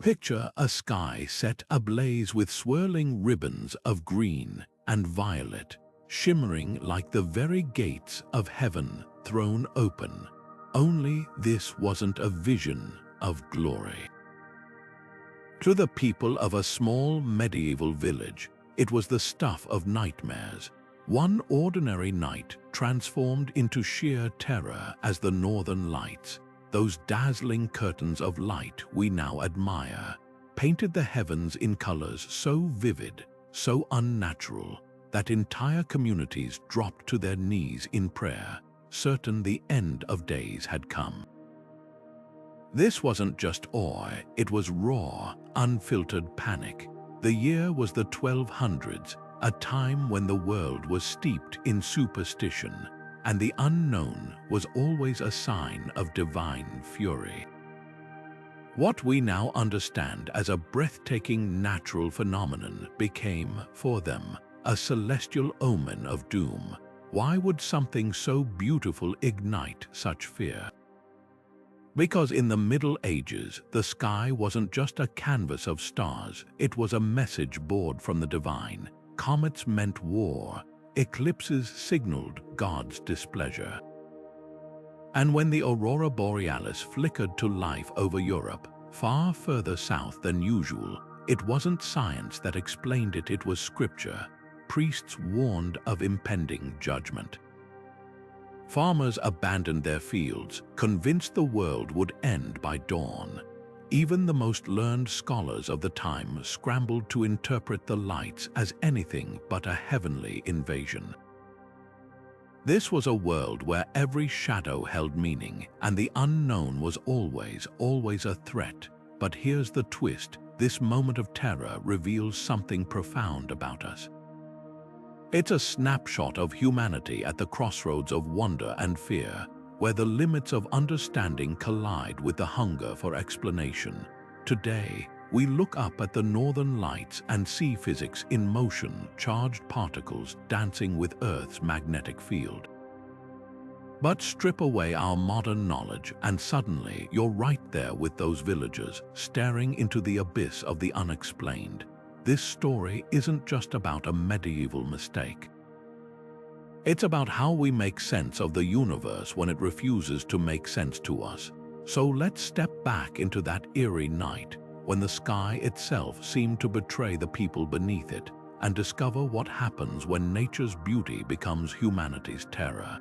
Picture a sky set ablaze with swirling ribbons of green and violet, shimmering like the very gates of heaven thrown open. Only this wasn't a vision of glory. To the people of a small medieval village, it was the stuff of nightmares. One ordinary night transformed into sheer terror as the northern lights, those dazzling curtains of light we now admire, painted the heavens in colors so vivid, so unnatural, that entire communities dropped to their knees in prayer, certain the end of days had come. This wasn't just awe, it was raw, unfiltered panic. The year was the 1200s, a time when the world was steeped in superstition, and the unknown was always a sign of divine fury. What we now understand as a breathtaking natural phenomenon became, for them, a celestial omen of doom. Why would something so beautiful ignite such fear? Because in the Middle Ages, the sky wasn't just a canvas of stars, it was a message board from the divine. Comets meant war, eclipses signaled God's displeasure. And when the Aurora Borealis flickered to life over Europe, far further south than usual, it wasn't science that explained it, it was scripture. Priests warned of impending judgment. Farmers abandoned their fields, convinced the world would end by dawn. Even the most learned scholars of the time scrambled to interpret the lights as anything but a heavenly invasion. This was a world where every shadow held meaning, and the unknown was always a threat. But here's the twist: this moment of terror reveals something profound about us. It's a snapshot of humanity at the crossroads of wonder and fear, where the limits of understanding collide with the hunger for explanation. Today, we look up at the northern lights and see physics in motion, charged particles dancing with Earth's magnetic field. But strip away our modern knowledge, and suddenly you're right there with those villagers, staring into the abyss of the unexplained. This story isn't just about a medieval mistake. It's about how we make sense of the universe when it refuses to make sense to us. So let's step back into that eerie night, when the sky itself seemed to betray the people beneath it, and discover what happens when nature's beauty becomes humanity's terror.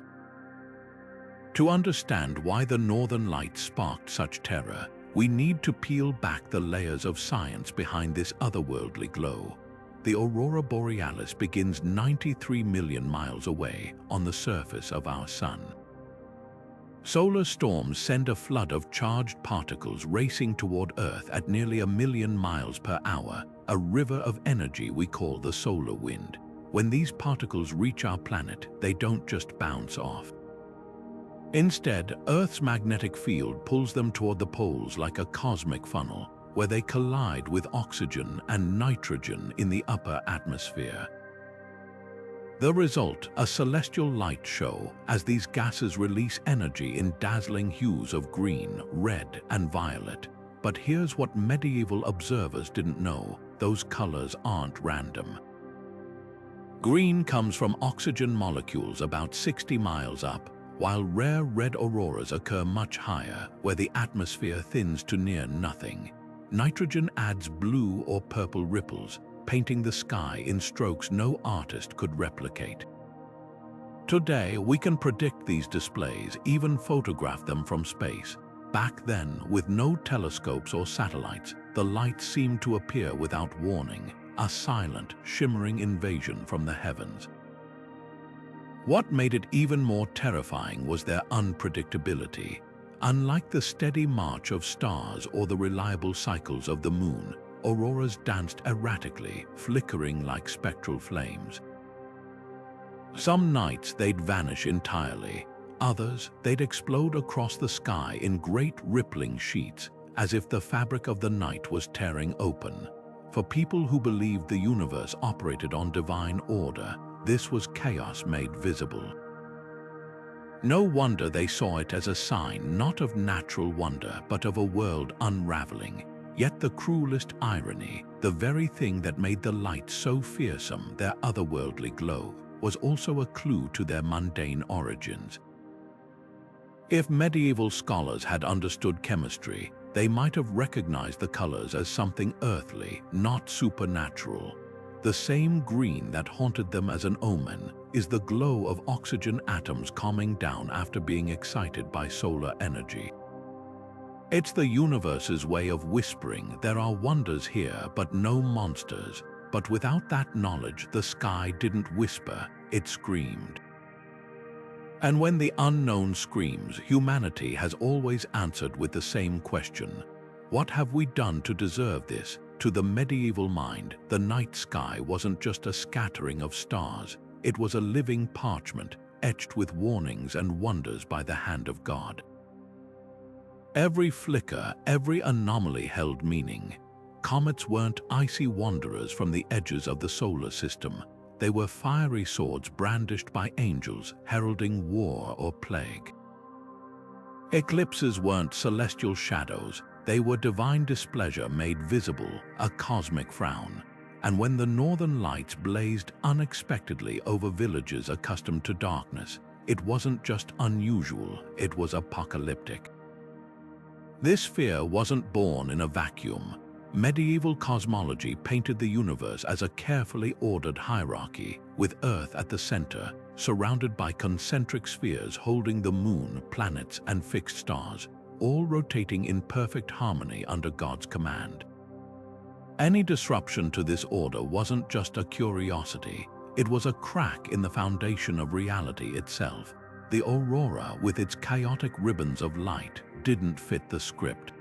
To understand why the northern lights sparked such terror, we need to peel back the layers of science behind this otherworldly glow. The Aurora Borealis begins 93 million miles away on the surface of our sun. Solar storms send a flood of charged particles racing toward Earth at nearly 1 million miles per hour, a river of energy we call the solar wind. When these particles reach our planet, they don't just bounce off. Instead, Earth's magnetic field pulls them toward the poles like a cosmic funnel, where they collide with oxygen and nitrogen in the upper atmosphere. The result, a celestial light show, as these gases release energy in dazzling hues of green, red, and violet. But here's what medieval observers didn't know: those colors aren't random. Green comes from oxygen molecules about 60 miles up, while rare red auroras occur much higher, where the atmosphere thins to near nothing. Nitrogen adds blue or purple ripples, painting the sky in strokes no artist could replicate. Today, we can predict these displays, even photograph them from space. Back then, with no telescopes or satellites, the lights seemed to appear without warning, a silent, shimmering invasion from the heavens. What made it even more terrifying was their unpredictability. Unlike the steady march of stars or the reliable cycles of the moon, auroras danced erratically, flickering like spectral flames. Some nights they'd vanish entirely. Others, they'd explode across the sky in great rippling sheets, as if the fabric of the night was tearing open. For people who believed the universe operated on divine order, this was chaos made visible. No wonder they saw it as a sign not of natural wonder but of a world unraveling. Yet the cruelest irony, the very thing that made the light so fearsome, their otherworldly glow, was also a clue to their mundane origins. If medieval scholars had understood chemistry, they might have recognized the colors as something earthly, not supernatural. The same green that haunted them as an omen is the glow of oxygen atoms calming down after being excited by solar energy. It's the universe's way of whispering, there are wonders here but no monsters. But without that knowledge, the sky didn't whisper, it screamed. And when the unknown screams, humanity has always answered with the same question. What have we done to deserve this? To the medieval mind, the night sky wasn't just a scattering of stars. It was a living parchment, etched with warnings and wonders by the hand of God. Every flicker, every anomaly held meaning. Comets weren't icy wanderers from the edges of the solar system. They were fiery swords brandished by angels, heralding war or plague. Eclipses weren't celestial shadows. They were divine displeasure made visible, a cosmic frown. And when the northern lights blazed unexpectedly over villages accustomed to darkness, it wasn't just unusual, it was apocalyptic. This fear wasn't born in a vacuum. Medieval cosmology painted the universe as a carefully ordered hierarchy, with Earth at the center, surrounded by concentric spheres holding the moon, planets, and fixed stars, all rotating in perfect harmony under God's command. Any disruption to this order wasn't just a curiosity, it was a crack in the foundation of reality itself. The Aurora, with its chaotic ribbons of light, didn't fit the script.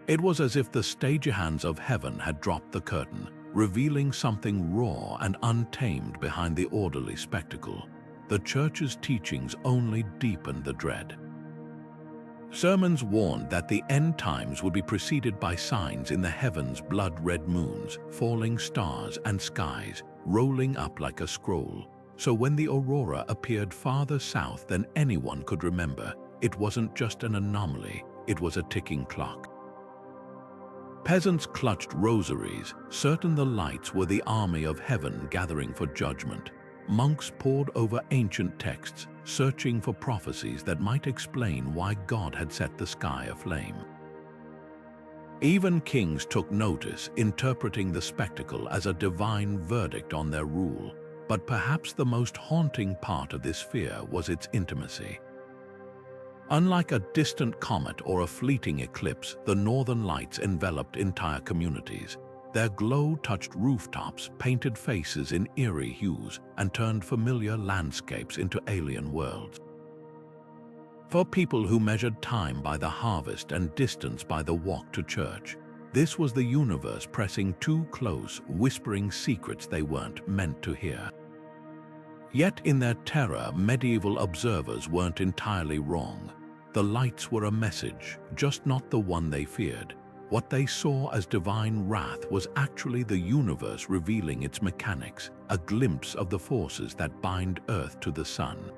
It was as if the stagehands of heaven had dropped the curtain, revealing something raw and untamed behind the orderly spectacle. The church's teachings only deepened the dread. Sermons warned that the end times would be preceded by signs in the heavens: blood-red moons, falling stars, and skies rolling up like a scroll. So when the aurora appeared farther south than anyone could remember, it wasn't just an anomaly, it was a ticking clock. Peasants clutched rosaries, certain the lights were the army of heaven gathering for judgment. Monks pored over ancient texts, searching for prophecies that might explain why God had set the sky aflame. Even kings took notice, interpreting the spectacle as a divine verdict on their rule. But perhaps the most haunting part of this fear was its intimacy. Unlike a distant comet or a fleeting eclipse, the northern lights enveloped entire communities. Their glow touched rooftops, painted faces in eerie hues, and turned familiar landscapes into alien worlds. For people who measured time by the harvest and distance by the walk to church, this was the universe pressing too close, whispering secrets they weren't meant to hear. Yet in their terror, medieval observers weren't entirely wrong. The lights were a message, just not the one they feared. What they saw as divine wrath was actually the universe revealing its mechanics, a glimpse of the forces that bind Earth to the sun.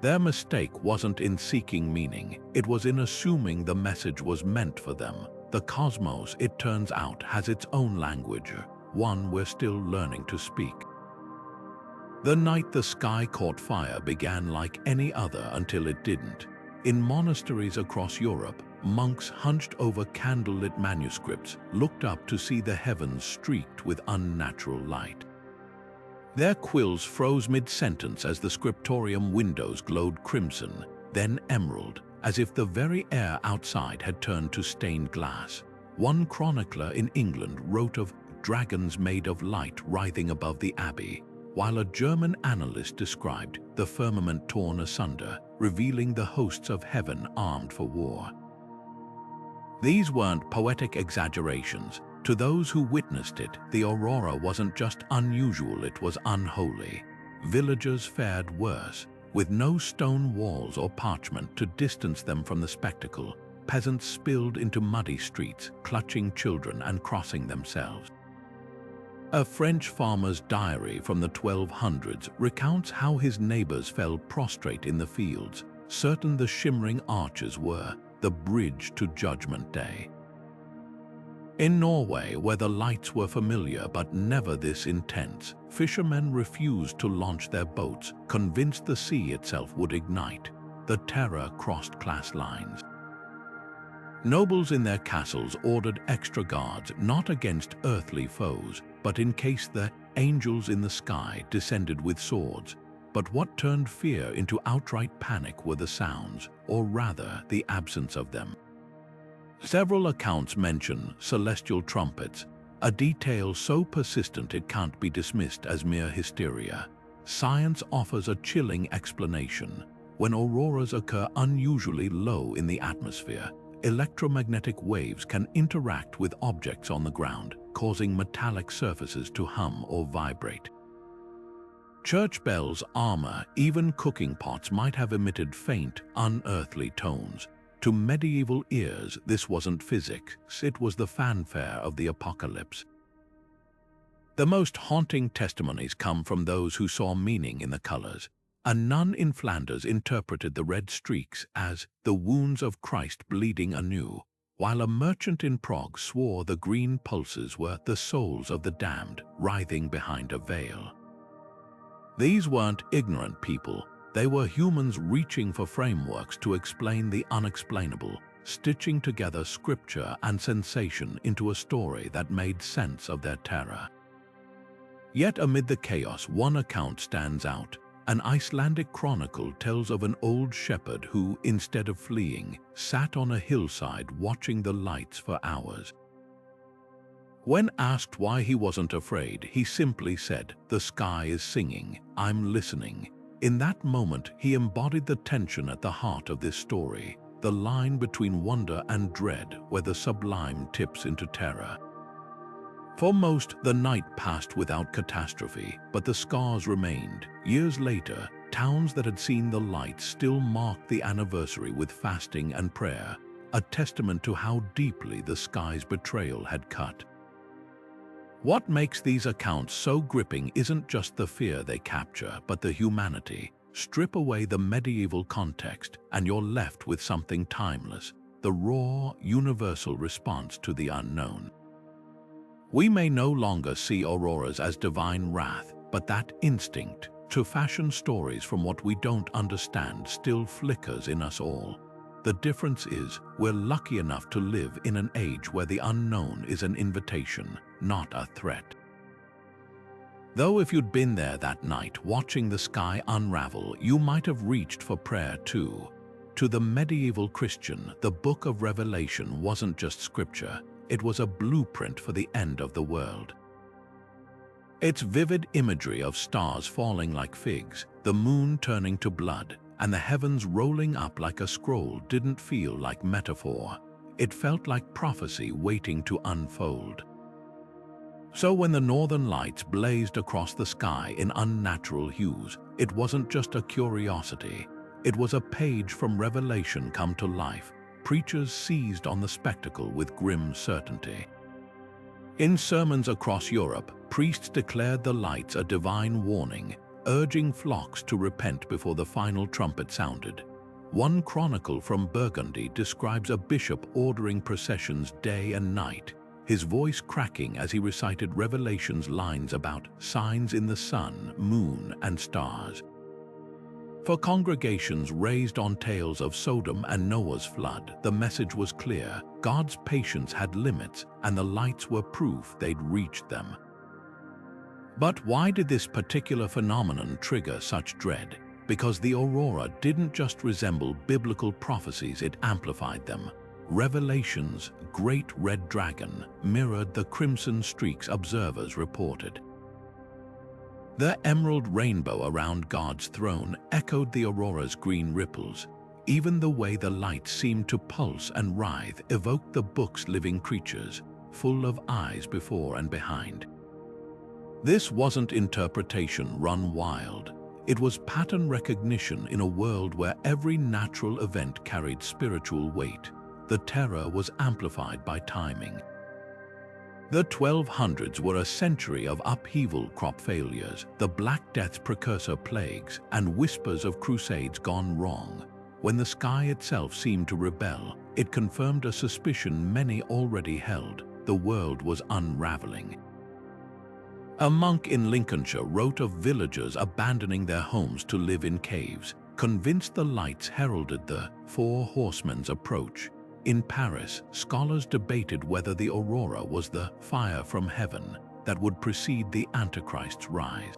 Their mistake wasn't in seeking meaning, it was in assuming the message was meant for them. The cosmos, it turns out, has its own language, one we're still learning to speak. The night the sky caught fire began like any other until it didn't. In monasteries across Europe, monks hunched over candlelit manuscripts, looked up to see the heavens streaked with unnatural light. Their quills froze mid-sentence as the scriptorium windows glowed crimson, then emerald, as if the very air outside had turned to stained glass. One chronicler in England wrote of dragons made of light writhing above the abbey, while a German analyst described the firmament torn asunder, revealing the hosts of heaven armed for war. These weren't poetic exaggerations. To those who witnessed it, the aurora wasn't just unusual, it was unholy. Villagers fared worse. With no stone walls or parchment to distance them from the spectacle, peasants spilled into muddy streets, clutching children and crossing themselves. A French farmer's diary from the 1200s recounts how his neighbors fell prostrate in the fields, certain the shimmering arches were the bridge to Judgment Day. In Norway, where the lights were familiar but never this intense, fishermen refused to launch their boats, convinced the sea itself would ignite. The terror crossed class lines. Nobles in their castles ordered extra guards, not against earthly foes, but in case the angels in the sky descended with swords. But what turned fear into outright panic were the sounds, or rather the absence of them. Several accounts mention celestial trumpets, a detail so persistent it can't be dismissed as mere hysteria. Science offers a chilling explanation. When auroras occur unusually low in the atmosphere, electromagnetic waves can interact with objects on the ground, causing metallic surfaces to hum or vibrate. Church bells, armor, even cooking pots might have emitted faint, unearthly tones. To medieval ears, this wasn't physics, it was the fanfare of the apocalypse. The most haunting testimonies come from those who saw meaning in the colors. A nun in Flanders interpreted the red streaks as the wounds of Christ bleeding anew, while a merchant in Prague swore the green pulses were the souls of the damned writhing behind a veil. These weren't ignorant people. They were humans reaching for frameworks to explain the unexplainable, stitching together scripture and sensation into a story that made sense of their terror. Yet amid the chaos, one account stands out. An Icelandic chronicle tells of an old shepherd who, instead of fleeing, sat on a hillside watching the lights for hours. When asked why he wasn't afraid, he simply said, "The sky is singing, I'm listening." In that moment, he embodied the tension at the heart of this story, the line between wonder and dread, where the sublime tips into terror. For most, the night passed without catastrophe, but the scars remained. Years later, towns that had seen the light still marked the anniversary with fasting and prayer, a testament to how deeply the sky's betrayal had cut. What makes these accounts so gripping isn't just the fear they capture, but the humanity. Strip away the medieval context, and you're left with something timeless, the raw, universal response to the unknown. We may no longer see auroras as divine wrath, but that instinct to fashion stories from what we don't understand still flickers in us all. The difference is, we're lucky enough to live in an age where the unknown is an invitation, not a threat. Though if you'd been there that night, watching the sky unravel, you might have reached for prayer too. To the medieval Christian, the Book of Revelation wasn't just scripture, it was a blueprint for the end of the world. Its vivid imagery of stars falling like figs, the moon turning to blood, and the heavens rolling up like a scroll didn't feel like metaphor. It felt like prophecy waiting to unfold. So when the northern lights blazed across the sky in unnatural hues, it wasn't just a curiosity. It was a page from Revelation come to life. Preachers seized on the spectacle with grim certainty. In sermons across Europe, priests declared the lights a divine warning, urging flocks to repent before the final trumpet sounded. One chronicle from Burgundy describes a bishop ordering processions day and night, his voice cracking as he recited Revelation's lines about signs in the sun, moon, and stars. For congregations raised on tales of Sodom and Noah's flood, the message was clear: God's patience had limits, and the lights were proof they'd reached them. But why did this particular phenomenon trigger such dread? Because the aurora didn't just resemble biblical prophecies, it amplified them. Revelation's great red dragon mirrored the crimson streaks observers reported. The emerald rainbow around God's throne echoed the aurora's green ripples. Even the way the light seemed to pulse and writhe evoked the book's living creatures, full of eyes before and behind. This wasn't interpretation run wild. It was pattern recognition in a world where every natural event carried spiritual weight. The terror was amplified by timing. The 1200s were a century of upheaval, crop failures, the Black Death's precursor plagues, and whispers of crusades gone wrong. When the sky itself seemed to rebel, it confirmed a suspicion many already held. The the world was unraveling. A monk in Lincolnshire wrote of villagers abandoning their homes to live in caves, convinced the lights heralded the Four Horsemen's approach. In Paris, scholars debated whether the Aurora was the fire from heaven that would precede the Antichrist's rise.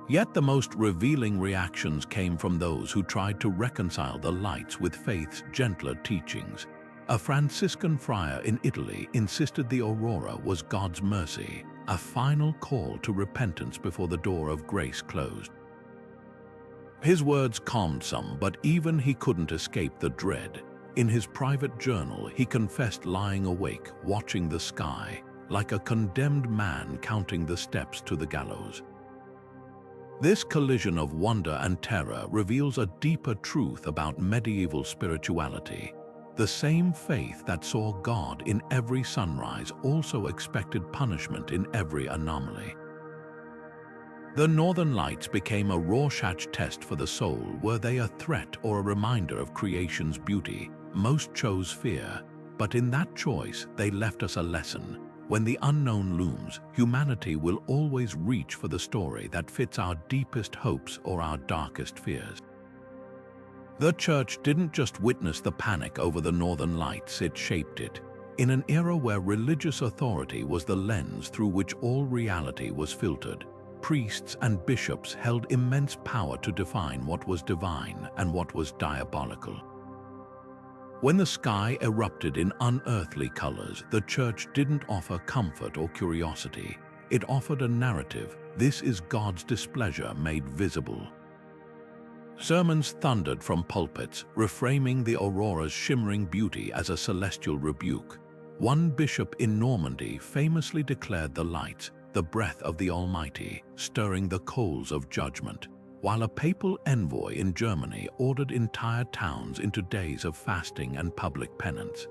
Yet the most revealing reactions came from those who tried to reconcile the lights with faith's gentler teachings. A Franciscan friar in Italy insisted the Aurora was God's mercy, a final call to repentance before the door of grace closed. His words calmed some, but even he couldn't escape the dread. In his private journal, he confessed lying awake, watching the sky, like a condemned man counting the steps to the gallows. This collision of wonder and terror reveals a deeper truth about medieval spirituality. The same faith that saw God in every sunrise also expected punishment in every anomaly. The Northern Lights became a Rorschach test for the soul. Were they a threat or a reminder of creation's beauty? Most chose fear, but in that choice they left us a lesson. When the unknown looms, humanity will always reach for the story that fits our deepest hopes or our darkest fears. The Church didn't just witness the panic over the Northern Lights, it shaped it. In an era where religious authority was the lens through which all reality was filtered, priests and bishops held immense power to define what was divine and what was diabolical. When the sky erupted in unearthly colors, the Church didn't offer comfort or curiosity. It offered a narrative. This is God's displeasure made visible. Sermons thundered from pulpits, reframing the Aurora's shimmering beauty as a celestial rebuke. One bishop in Normandy famously declared the lights the breath of the Almighty, stirring the coals of judgment, while a papal envoy in Germany ordered entire towns into days of fasting and public penance.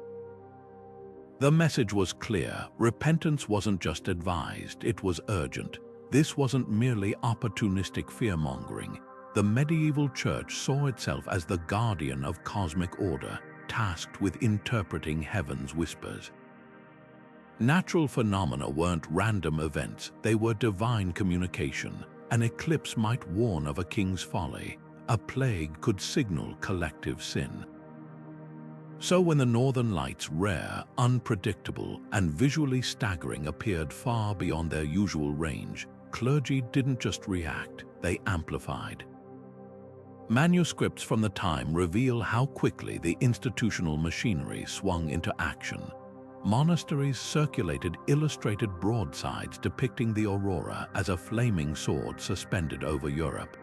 The message was clear. Repentance wasn't just advised, it was urgent. This wasn't merely opportunistic fear-mongering. The medieval Church saw itself as the guardian of cosmic order, tasked with interpreting heaven's whispers. Natural phenomena weren't random events, they were divine communication. An eclipse might warn of a king's folly. A plague could signal collective sin. So when the Northern Lights, rare, unpredictable, and visually staggering, appeared far beyond their usual range, clergy didn't just react, they amplified. Manuscripts from the time reveal how quickly the institutional machinery swung into action. Monasteries circulated illustrated broadsides depicting the Aurora as a flaming sword suspended over Europe.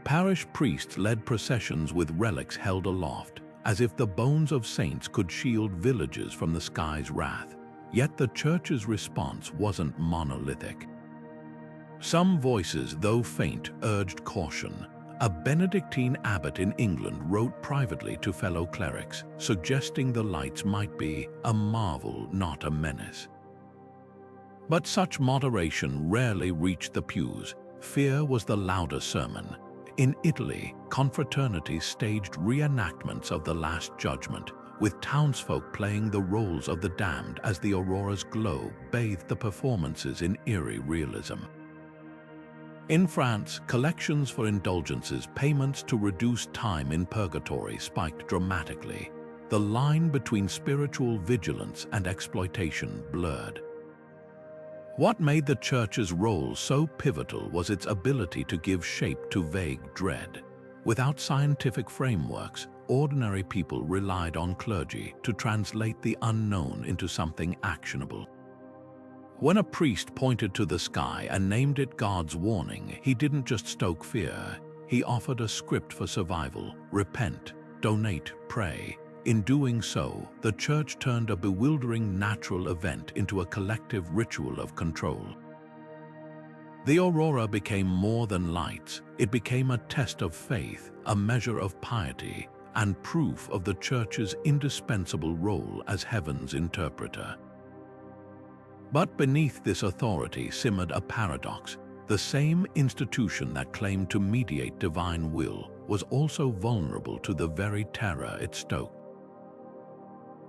Parish priests led processions with relics held aloft, as if the bones of saints could shield villages from the sky's wrath. Yet the Church's response wasn't monolithic. Some voices, though faint, urged caution. A Benedictine abbot in England wrote privately to fellow clerics, suggesting the lights might be a marvel, not a menace. But such moderation rarely reached the pews. Fear was the louder sermon. In Italy, confraternities staged reenactments of the Last Judgment, with townsfolk playing the roles of the damned as the Aurora's glow bathed the performances in eerie realism. In France, collections for indulgences, payments to reduce time in purgatory, spiked dramatically. The line between spiritual vigilance and exploitation blurred. What made the Church's role so pivotal was its ability to give shape to vague dread. Without scientific frameworks, ordinary people relied on clergy to translate the unknown into something actionable. When a priest pointed to the sky and named it God's warning, he didn't just stoke fear, he offered a script for survival: repent, donate, pray. In doing so, the Church turned a bewildering natural event into a collective ritual of control. The Aurora became more than lights. It became a test of faith, a measure of piety, and proof of the Church's indispensable role as heaven's interpreter. But beneath this authority simmered a paradox. The same institution that claimed to mediate divine will was also vulnerable to the very terror it stoked.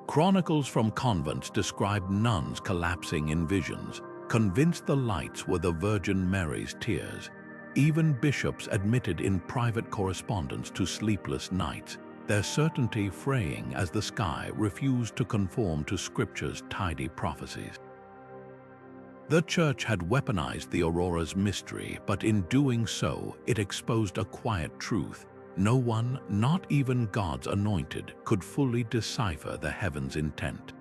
Chronicles from convents described nuns collapsing in visions, convinced the lights were the Virgin Mary's tears. Even bishops admitted in private correspondence to sleepless nights, their certainty fraying as the sky refused to conform to Scripture's tidy prophecies. The Church had weaponized the Aurora's mystery, but in doing so, it exposed a quiet truth. No one, not even God's anointed, could fully decipher the heavens' intent.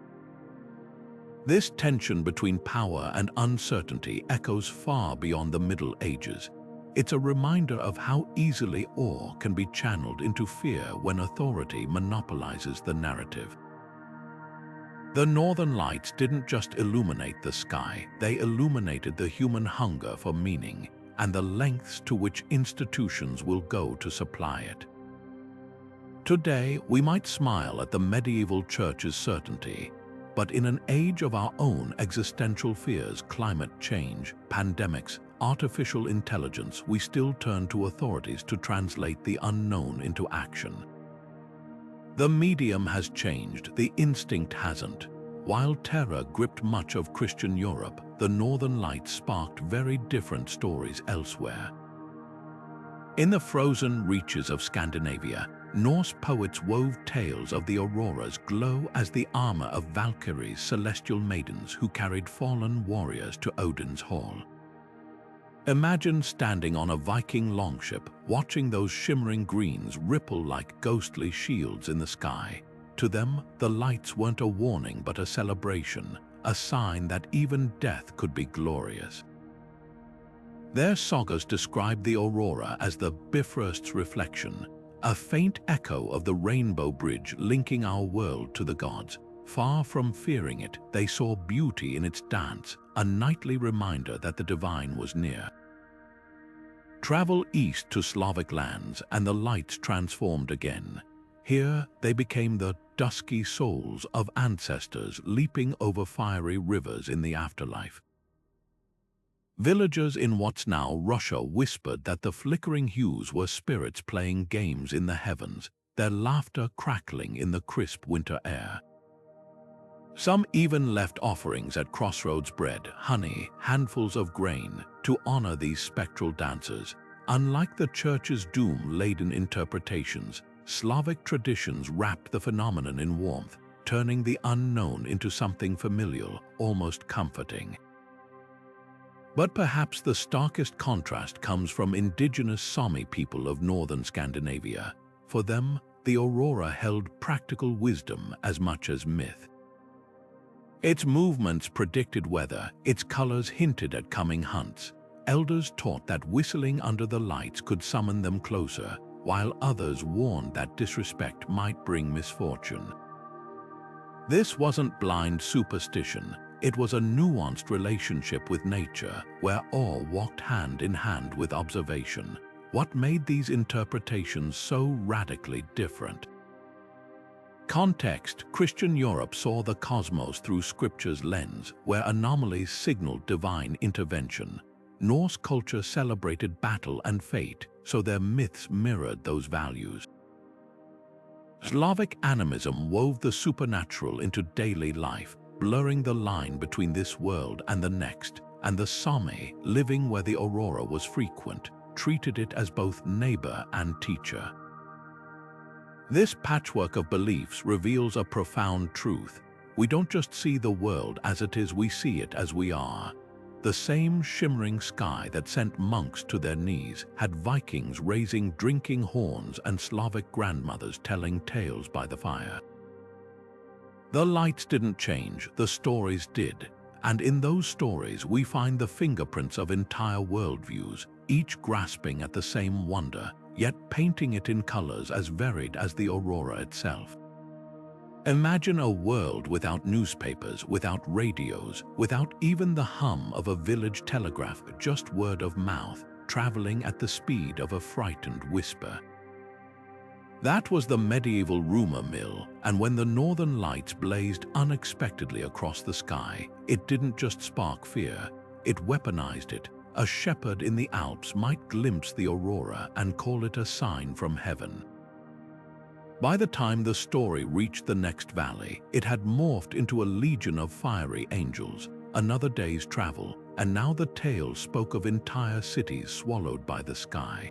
This tension between power and uncertainty echoes far beyond the Middle Ages. It's a reminder of how easily awe can be channeled into fear when authority monopolizes the narrative. The Northern Lights didn't just illuminate the sky, they illuminated the human hunger for meaning and the lengths to which institutions will go to supply it. Today, we might smile at the medieval church's certainty, but in an age of our own existential fears, climate change, pandemics, artificial intelligence, we still turn to authorities to translate the unknown into action. The medium has changed, the instinct hasn't. While terror gripped much of Christian Europe, the Northern Lights sparked very different stories elsewhere. In the frozen reaches of Scandinavia, Norse poets wove tales of the auroras glow as the armor of Valkyries, celestial maidens who carried fallen warriors to Odin's hall. Imagine standing on a Viking longship, watching those shimmering greens ripple like ghostly shields in the sky. To them, the lights weren't a warning but a celebration, a sign that even death could be glorious. Their sagas describe the Aurora as the Bifrost's reflection, a faint echo of the rainbow bridge linking our world to the gods. Far from fearing it, they saw beauty in its dance, a nightly reminder that the divine was near. Travel east to Slavic lands, and the lights transformed again. Here, they became the dusky souls of ancestors leaping over fiery rivers in the afterlife. Villagers in what's now Russia whispered that the flickering hues were spirits playing games in the heavens, their laughter crackling in the crisp winter air. Some even left offerings at crossroads: bread, honey, handfuls of grain, to honor these spectral dancers. Unlike the Church's doom-laden interpretations, Slavic traditions wrapped the phenomenon in warmth, turning the unknown into something familial, almost comforting. But perhaps the starkest contrast comes from indigenous Sami people of northern Scandinavia. For them, the Aurora held practical wisdom as much as myth. Its movements predicted weather, its colors hinted at coming hunts. Elders taught that whistling under the lights could summon them closer, while others warned that disrespect might bring misfortune. This wasn't blind superstition, it was a nuanced relationship with nature, where awe walked hand in hand with observation. What made these interpretations so radically different? Context: Christian Europe saw the cosmos through Scripture's lens, where anomalies signaled divine intervention. Norse culture celebrated battle and fate, so their myths mirrored those values. Slavic animism wove the supernatural into daily life, blurring the line between this world and the next, and the Sami, living where the Aurora was frequent, treated it as both neighbor and teacher. This patchwork of beliefs reveals a profound truth. We don't just see the world as it is, we see it as we are. The same shimmering sky that sent monks to their knees had Vikings raising drinking horns and Slavic grandmothers telling tales by the fire. The lights didn't change, the stories did. And in those stories we find the fingerprints of entire worldviews, each grasping at the same wonder, yet painting it in colors as varied as the Aurora itself. Imagine a world without newspapers, without radios, without even the hum of a village telegraph, just word of mouth, traveling at the speed of a frightened whisper. That was the medieval rumor mill, and when the northern lights blazed unexpectedly across the sky, it didn't just spark fear, it weaponized it. A shepherd in the Alps might glimpse the Aurora and call it a sign from heaven. By the time the story reached the next valley, it had morphed into a legion of fiery angels, another day's travel, and now the tale spoke of entire cities swallowed by the sky.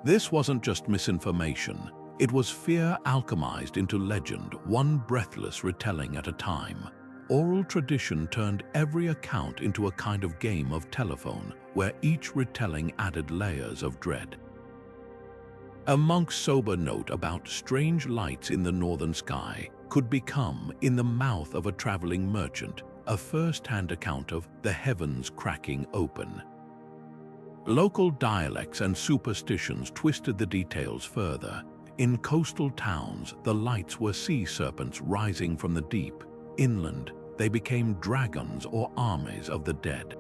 This wasn't just misinformation, it was fear alchemized into legend, one breathless retelling at a time. Oral tradition turned every account into a kind of game of telephone, where each retelling added layers of dread. A monk's sober note about strange lights in the northern sky could become, in the mouth of a traveling merchant, a first-hand account of the heavens cracking open. Local dialects and superstitions twisted the details further. In coastal towns, the lights were sea serpents rising from the deep. Inland, they became dragons or armies of the dead.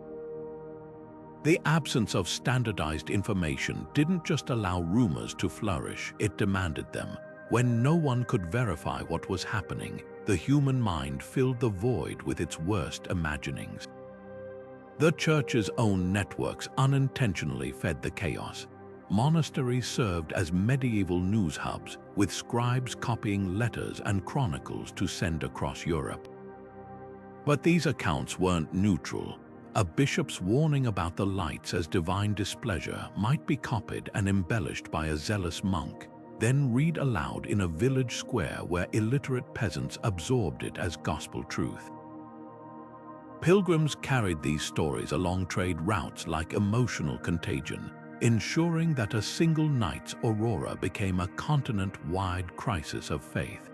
The absence of standardized information didn't just allow rumors to flourish, it demanded them. When no one could verify what was happening, the human mind filled the void with its worst imaginings. The church's own networks unintentionally fed the chaos. Monasteries served as medieval news hubs, with scribes copying letters and chronicles to send across Europe. But these accounts weren't neutral. A bishop's warning about the lights as divine displeasure might be copied and embellished by a zealous monk, then read aloud in a village square where illiterate peasants absorbed it as gospel truth. Pilgrims carried these stories along trade routes like emotional contagion, ensuring that a single night's aurora became a continent-wide crisis of faith.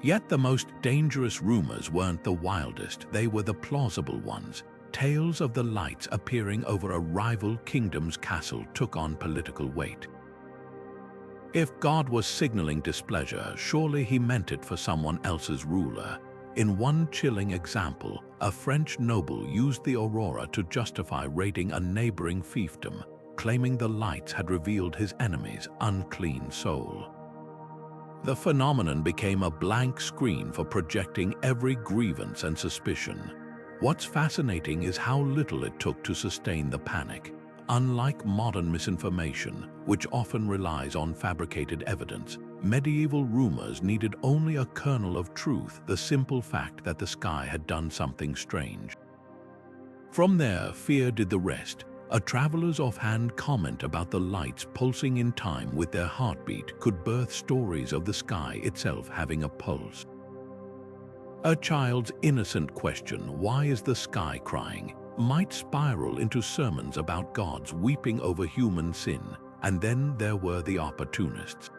Yet the most dangerous rumors weren't the wildest, they were the plausible ones. Tales of the lights appearing over a rival kingdom's castle took on political weight. If God was signaling displeasure, surely he meant it for someone else's ruler. In one chilling example, a French noble used the Aurora to justify raiding a neighboring fiefdom, claiming the lights had revealed his enemy's unclean soul. The phenomenon became a blank screen for projecting every grievance and suspicion. What's fascinating is how little it took to sustain the panic. Unlike modern misinformation, which often relies on fabricated evidence, medieval rumors needed only a kernel of truth, the simple fact that the sky had done something strange. From there, fear did the rest. A traveler's offhand comment about the lights pulsing in time with their heartbeat could birth stories of the sky itself having a pulse. A child's innocent question, "Why is the sky crying?" might spiral into sermons about gods weeping over human sin, and then there were the opportunists.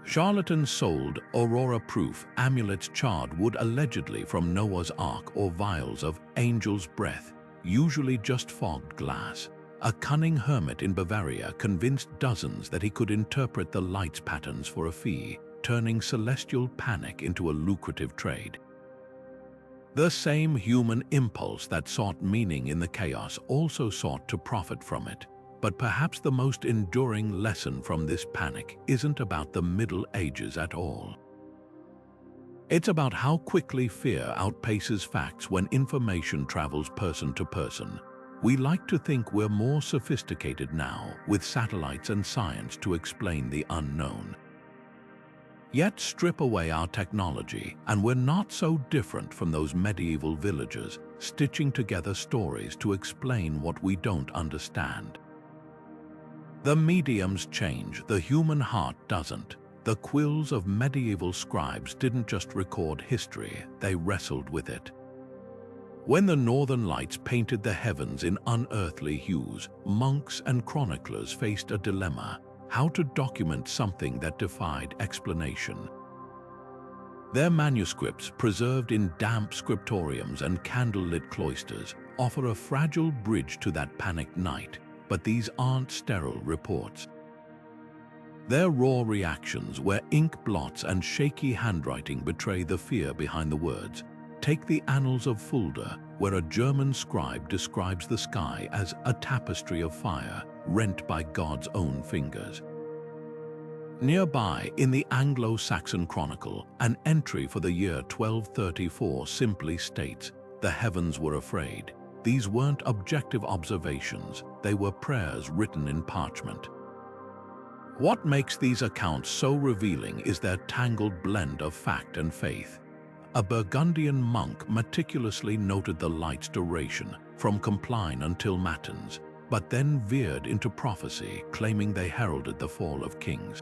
Charlatans sold Aurora-proof amulets charred wood allegedly from Noah's Ark or vials of angel's breath, usually just fogged glass. A cunning hermit in Bavaria convinced dozens that he could interpret the light's patterns for a fee, turning celestial panic into a lucrative trade. The same human impulse that sought meaning in the chaos also sought to profit from it. But perhaps the most enduring lesson from this panic isn't about the Middle Ages at all. It's about how quickly fear outpaces facts when information travels person to person. We like to think we're more sophisticated now, with satellites and science to explain the unknown. Yet strip away our technology, and we're not so different from those medieval villagers, stitching together stories to explain what we don't understand. The mediums change, the human heart doesn't. The quills of medieval scribes didn't just record history, they wrestled with it. When the northern lights painted the heavens in unearthly hues, monks and chroniclers faced a dilemma: how to document something that defied explanation. Their manuscripts, preserved in damp scriptoriums and candlelit cloisters, offer a fragile bridge to that panicked night, but these aren't sterile reports. They're raw reactions where ink blots and shaky handwriting betray the fear behind the words. Take the Annals of Fulda, where a German scribe describes the sky as a tapestry of fire, rent by God's own fingers. Nearby, in the Anglo-Saxon Chronicle, an entry for the year 1234 simply states, "The heavens were afraid." These weren't objective observations, they were prayers written in parchment. What makes these accounts so revealing is their tangled blend of fact and faith. A Burgundian monk meticulously noted the light's duration, from compline until matins, but then veered into prophecy, claiming they heralded the fall of kings.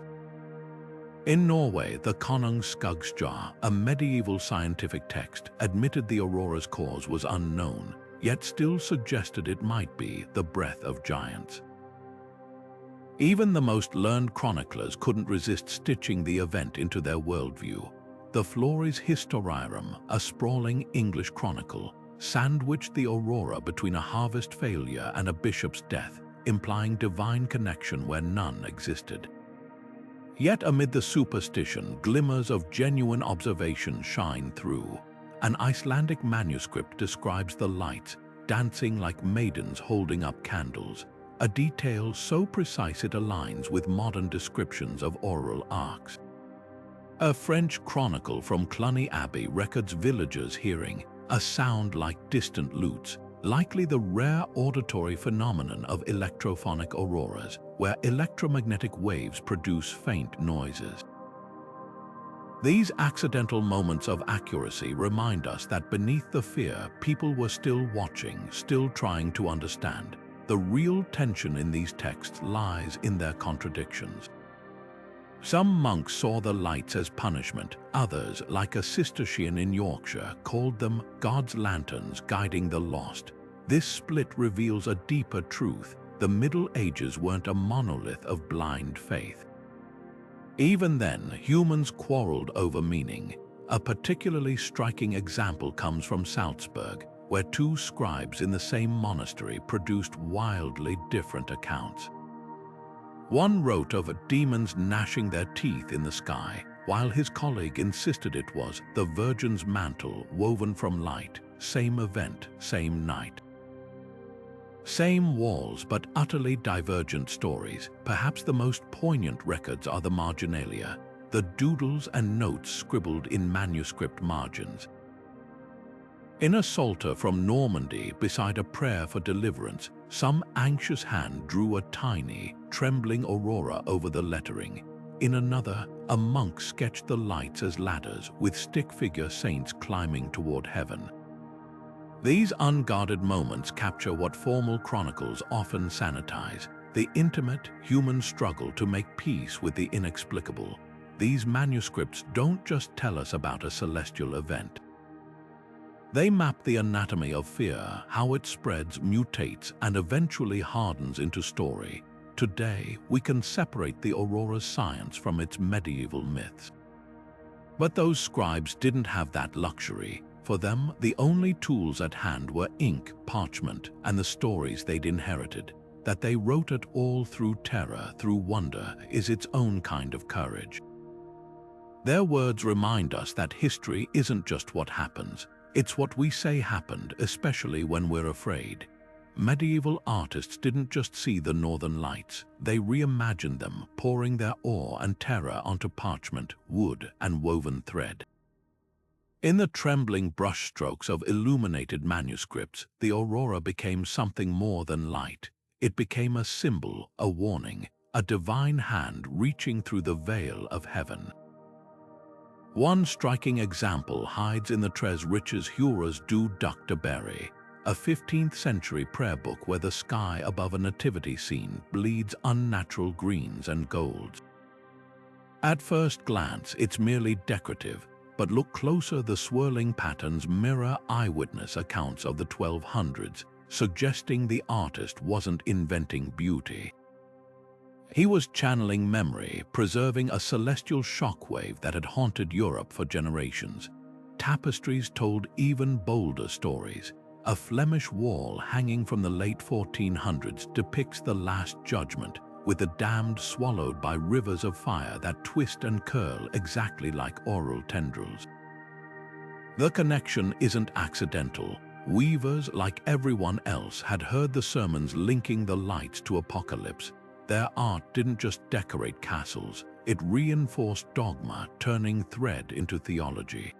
In Norway, the Konungs Skuggsjar, a medieval scientific text, admitted the aurora's cause was unknown, yet still suggested it might be the breath of giants. Even the most learned chroniclers couldn't resist stitching the event into their worldview. The Flores Historiarum, a sprawling English chronicle, sandwiched the aurora between a harvest failure and a bishop's death, implying divine connection where none existed. Yet amid the superstition, glimmers of genuine observation shine through. An Icelandic manuscript describes the lights, dancing like maidens holding up candles, a detail so precise it aligns with modern descriptions of auroral arcs. A French chronicle from Cluny Abbey records villagers hearing a sound like distant lutes, likely the rare auditory phenomenon of electrophonic auroras, where electromagnetic waves produce faint noises. These accidental moments of accuracy remind us that beneath the fear, people were still watching, still trying to understand. The real tension in these texts lies in their contradictions. Some monks saw the lights as punishment, others, like a Cistercian in Yorkshire, called them God's lanterns guiding the lost. This split reveals a deeper truth. The Middle Ages weren't a monolith of blind faith. Even then, humans quarreled over meaning. A particularly striking example comes from Salzburg, where two scribes in the same monastery produced wildly different accounts. One wrote of demons gnashing their teeth in the sky, while his colleague insisted it was the Virgin's mantle woven from light, same event, same night. Same walls, but utterly divergent stories. Perhaps the most poignant records are the marginalia, the doodles and notes scribbled in manuscript margins. In a psalter from Normandy, beside a prayer for deliverance, some anxious hand drew a tiny, trembling aurora over the lettering. In another, a monk sketched the lights as ladders, with stick-figure saints climbing toward heaven. These unguarded moments capture what formal chronicles often sanitize, the intimate, human struggle to make peace with the inexplicable. These manuscripts don't just tell us about a celestial event. They map the anatomy of fear, how it spreads, mutates, and eventually hardens into story. Today, we can separate the aurora's science from its medieval myths. But those scribes didn't have that luxury. For them, the only tools at hand were ink, parchment, and the stories they'd inherited. That they wrote it all through terror, through wonder, is its own kind of courage. Their words remind us that history isn't just what happens. It's what we say happened, especially when we're afraid. Medieval artists didn't just see the northern lights, they reimagined them, pouring their awe and terror onto parchment, wood, and woven thread. In the trembling brushstrokes of illuminated manuscripts, the aurora became something more than light. It became a symbol, a warning, a divine hand reaching through the veil of heaven. One striking example hides in the Tres Riches Huras du Duc de Berry, a 15th century prayer book where the sky above a nativity scene bleeds unnatural greens and golds. At first glance, it's merely decorative, but look closer, the swirling patterns mirror eyewitness accounts of the 1200s, suggesting the artist wasn't inventing beauty. He was channeling memory, preserving a celestial shockwave that had haunted Europe for generations. Tapestries told even bolder stories. A Flemish wall hanging from the late 1400s depicts the Last Judgment, with the damned swallowed by rivers of fire that twist and curl exactly like aural tendrils. The connection isn't accidental. Weavers, like everyone else, had heard the sermons linking the lights to apocalypse. Their art didn't just decorate castles, it reinforced dogma, turning thread into theology.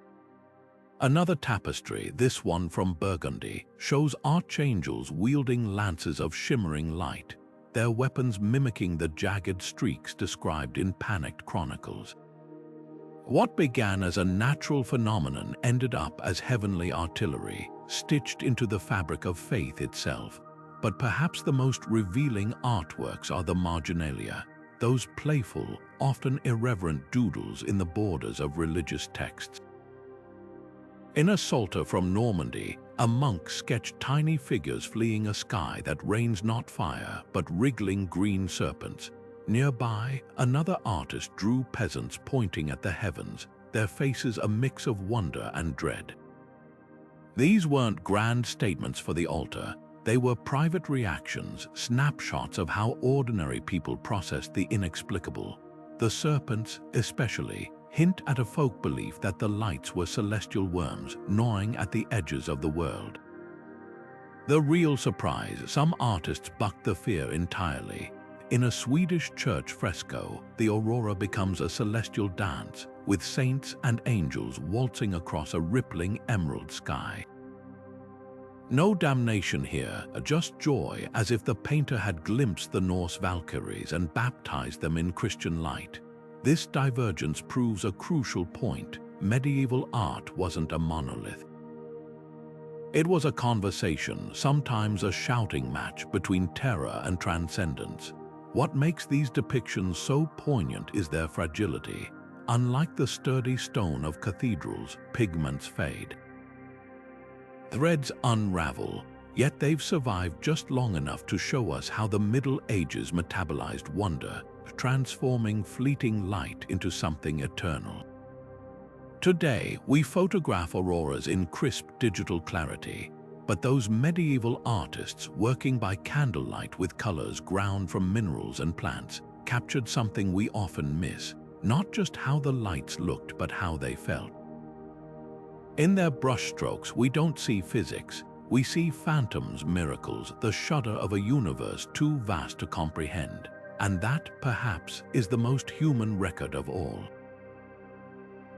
Another tapestry, this one from Burgundy, shows archangels wielding lances of shimmering light. their weapons mimicking the jagged streaks described in panicked chronicles. What began as a natural phenomenon ended up as heavenly artillery, stitched into the fabric of faith itself. But perhaps the most revealing artworks are the marginalia, those playful, often irreverent doodles in the borders of religious texts. In a psalter from Normandy, a monk sketched tiny figures fleeing a sky that rains not fire but wriggling green serpents. Nearby, another artist drew peasants pointing at the heavens, their faces a mix of wonder and dread. These weren't grand statements for the altar. They were private reactions, snapshots of how ordinary people processed the inexplicable. The serpents, especially, hint at a folk belief that the lights were celestial worms gnawing at the edges of the world. The real surprise, some artists bucked the fear entirely. In a Swedish church fresco, the Aurora becomes a celestial dance, with saints and angels waltzing across a rippling emerald sky. No damnation here, just joy, as if the painter had glimpsed the Norse Valkyries and baptized them in Christian light. This divergence proves a crucial point. Medieval art wasn't a monolith. It was a conversation, sometimes a shouting match between terror and transcendence. What makes these depictions so poignant is their fragility. Unlike the sturdy stone of cathedrals, pigments fade. Threads unravel, yet they've survived just long enough to show us how the Middle Ages metabolized wonder, transforming fleeting light into something eternal. Today, we photograph auroras in crisp digital clarity, but those medieval artists working by candlelight with colors ground from minerals and plants captured something we often miss, not just how the lights looked but how they felt. In their brushstrokes, we don't see physics. We see phantoms, miracles, the shudder of a universe too vast to comprehend. And that, perhaps, is the most human record of all.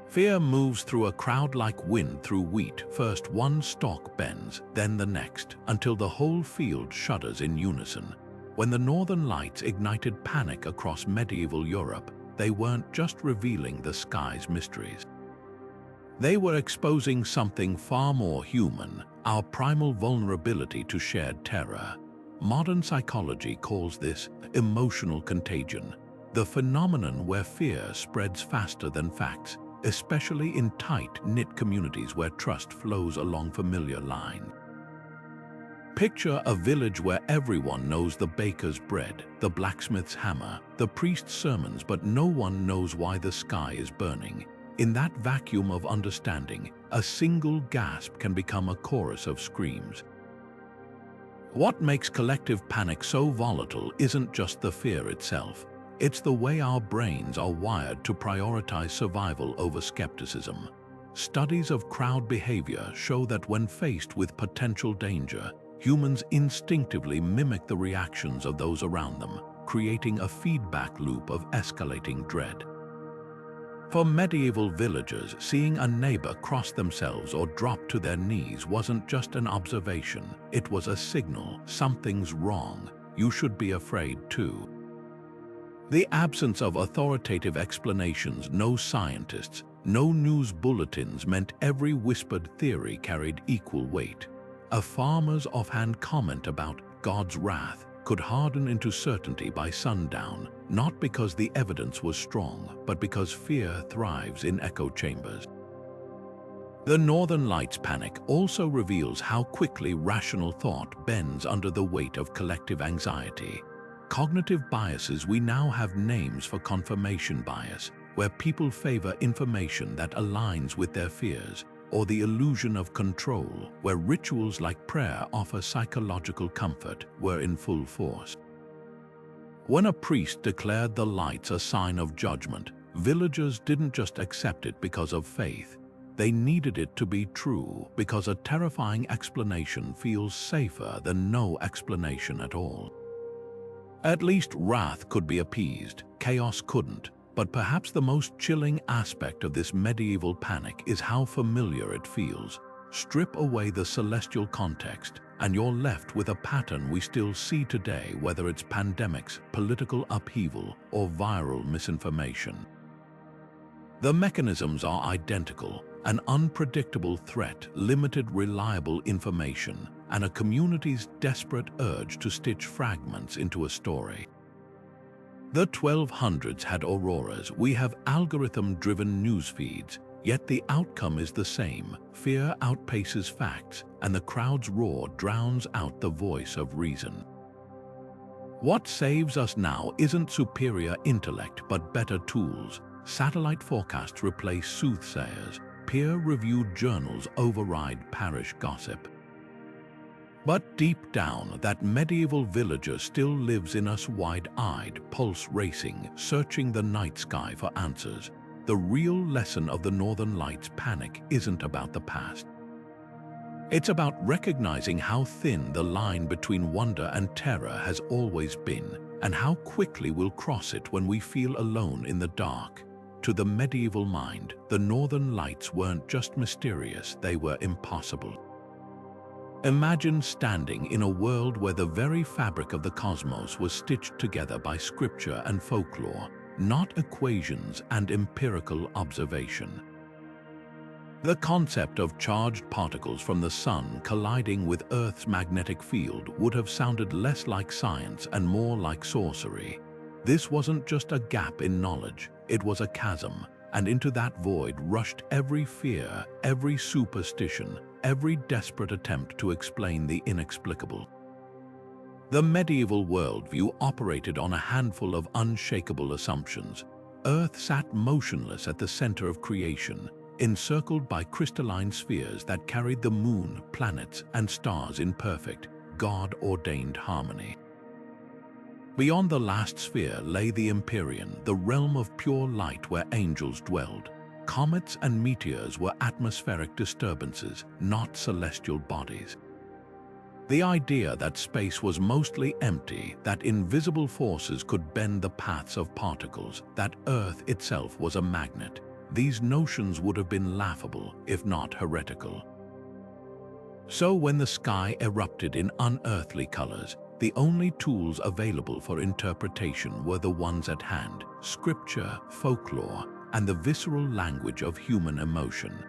Fear moves through a crowd like wind through wheat. First one stalk bends, then the next, until the whole field shudders in unison. When the Northern Lights ignited panic across medieval Europe, they weren't just revealing the sky's mysteries. They were exposing something far more human, our primal vulnerability to shared terror. Modern psychology calls this emotional contagion, the phenomenon where fear spreads faster than facts, especially in tight-knit communities where trust flows along familiar lines. Picture a village where everyone knows the baker's bread, the blacksmith's hammer, the priest's sermons, but no one knows why the sky is burning. In that vacuum of understanding, a single gasp can become a chorus of screams. What makes collective panic so volatile isn't just the fear itself. It's the way our brains are wired to prioritize survival over skepticism. Studies of crowd behavior show that when faced with potential danger, humans instinctively mimic the reactions of those around them, creating a feedback loop of escalating dread. For medieval villagers, seeing a neighbor cross themselves or drop to their knees wasn't just an observation, it was a signal: something's wrong, you should be afraid too. The absence of authoritative explanations, no scientists, no news bulletins, meant every whispered theory carried equal weight. A farmer's offhand comment about God's wrath could harden into certainty by sundown, not because the evidence was strong, but because fear thrives in echo chambers. The Northern Lights panic also reveals how quickly rational thought bends under the weight of collective anxiety. Cognitive biases, we now have names for: confirmation bias, where people favor information that aligns with their fears, or the illusion of control, where rituals like prayer offer psychological comfort, were in full force. When a priest declared the lights a sign of judgment, villagers didn't just accept it because of faith. They needed it to be true, because a terrifying explanation feels safer than no explanation at all. At least wrath could be appeased, chaos couldn't. But perhaps the most chilling aspect of this medieval panic is how familiar it feels. Strip away the celestial context, and you're left with a pattern we still see today, whether it's pandemics, political upheaval, or viral misinformation. The mechanisms are identical: an unpredictable threat, limited reliable information, and a community's desperate urge to stitch fragments into a story. The 1200s had auroras, we have algorithm-driven news feeds, yet the outcome is the same: fear outpaces facts, and the crowd's roar drowns out the voice of reason. What saves us now isn't superior intellect, but better tools. Satellite forecasts replace soothsayers, peer-reviewed journals override parish gossip. But deep down, that medieval villager still lives in us, wide-eyed, pulse racing, searching the night sky for answers. The real lesson of the Northern Lights panic isn't about the past. It's about recognizing how thin the line between wonder and terror has always been, and how quickly we'll cross it when we feel alone in the dark. To the medieval mind, the Northern Lights weren't just mysterious, they were impossible. Imagine standing in a world where the very fabric of the cosmos was stitched together by scripture and folklore, not equations and empirical observation. The concept of charged particles from the sun colliding with Earth's magnetic field would have sounded less like science and more like sorcery. This wasn't just a gap in knowledge, it was a chasm, and into that void rushed every fear, every superstition, every desperate attempt to explain the inexplicable. The medieval worldview operated on a handful of unshakable assumptions. Earth sat motionless at the center of creation, encircled by crystalline spheres that carried the moon, planets, and stars in perfect, God-ordained harmony. Beyond the last sphere lay the Empyrean, the realm of pure light where angels dwelled. Comets and meteors were atmospheric disturbances, not celestial bodies. The idea that space was mostly empty, that invisible forces could bend the paths of particles, that Earth itself was a magnet, these notions would have been laughable, if not heretical. So when the sky erupted in unearthly colors, the only tools available for interpretation were the ones at hand: scripture, folklore, and the visceral language of human emotion.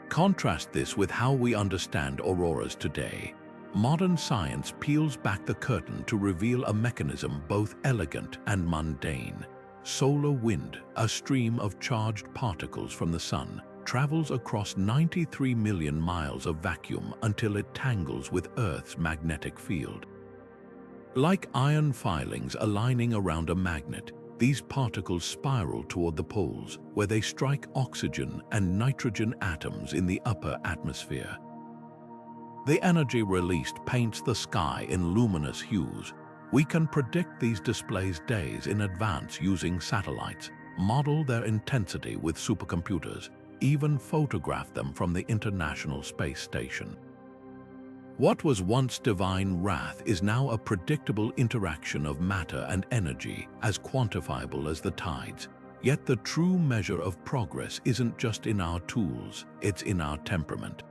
Contrast this with how we understand auroras today. Modern science peels back the curtain to reveal a mechanism both elegant and mundane. Solar wind, a stream of charged particles from the sun, travels across 93 million miles of vacuum until it tangles with Earth's magnetic field. Like iron filings aligning around a magnet, these particles spiral toward the poles, where they strike oxygen and nitrogen atoms in the upper atmosphere. The energy released paints the sky in luminous hues. We can predict these displays days in advance using satellites, model their intensity with supercomputers, even photograph them from the International Space Station. What was once divine wrath is now a predictable interaction of matter and energy, as quantifiable as the tides. Yet the true measure of progress isn't just in our tools, it's in our temperament.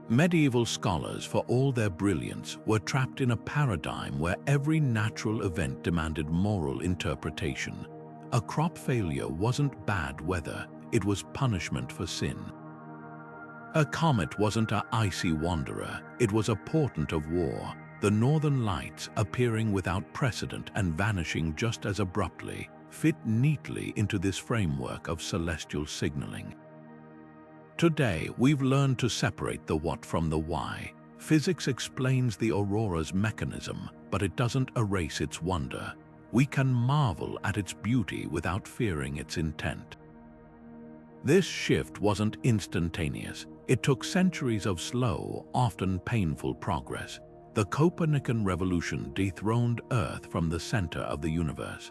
Medieval scholars, for all their brilliance, were trapped in a paradigm where every natural event demanded moral interpretation. A crop failure wasn't bad weather, it was punishment for sin. A comet wasn't an icy wanderer, it was a portent of war. The Northern Lights, appearing without precedent and vanishing just as abruptly, fit neatly into this framework of celestial signaling. Today, we've learned to separate the what from the why. Physics explains the aurora's mechanism, but it doesn't erase its wonder. We can marvel at its beauty without fearing its intent. This shift wasn't instantaneous. It took centuries of slow, often painful progress. The Copernican revolution dethroned Earth from the center of the universe.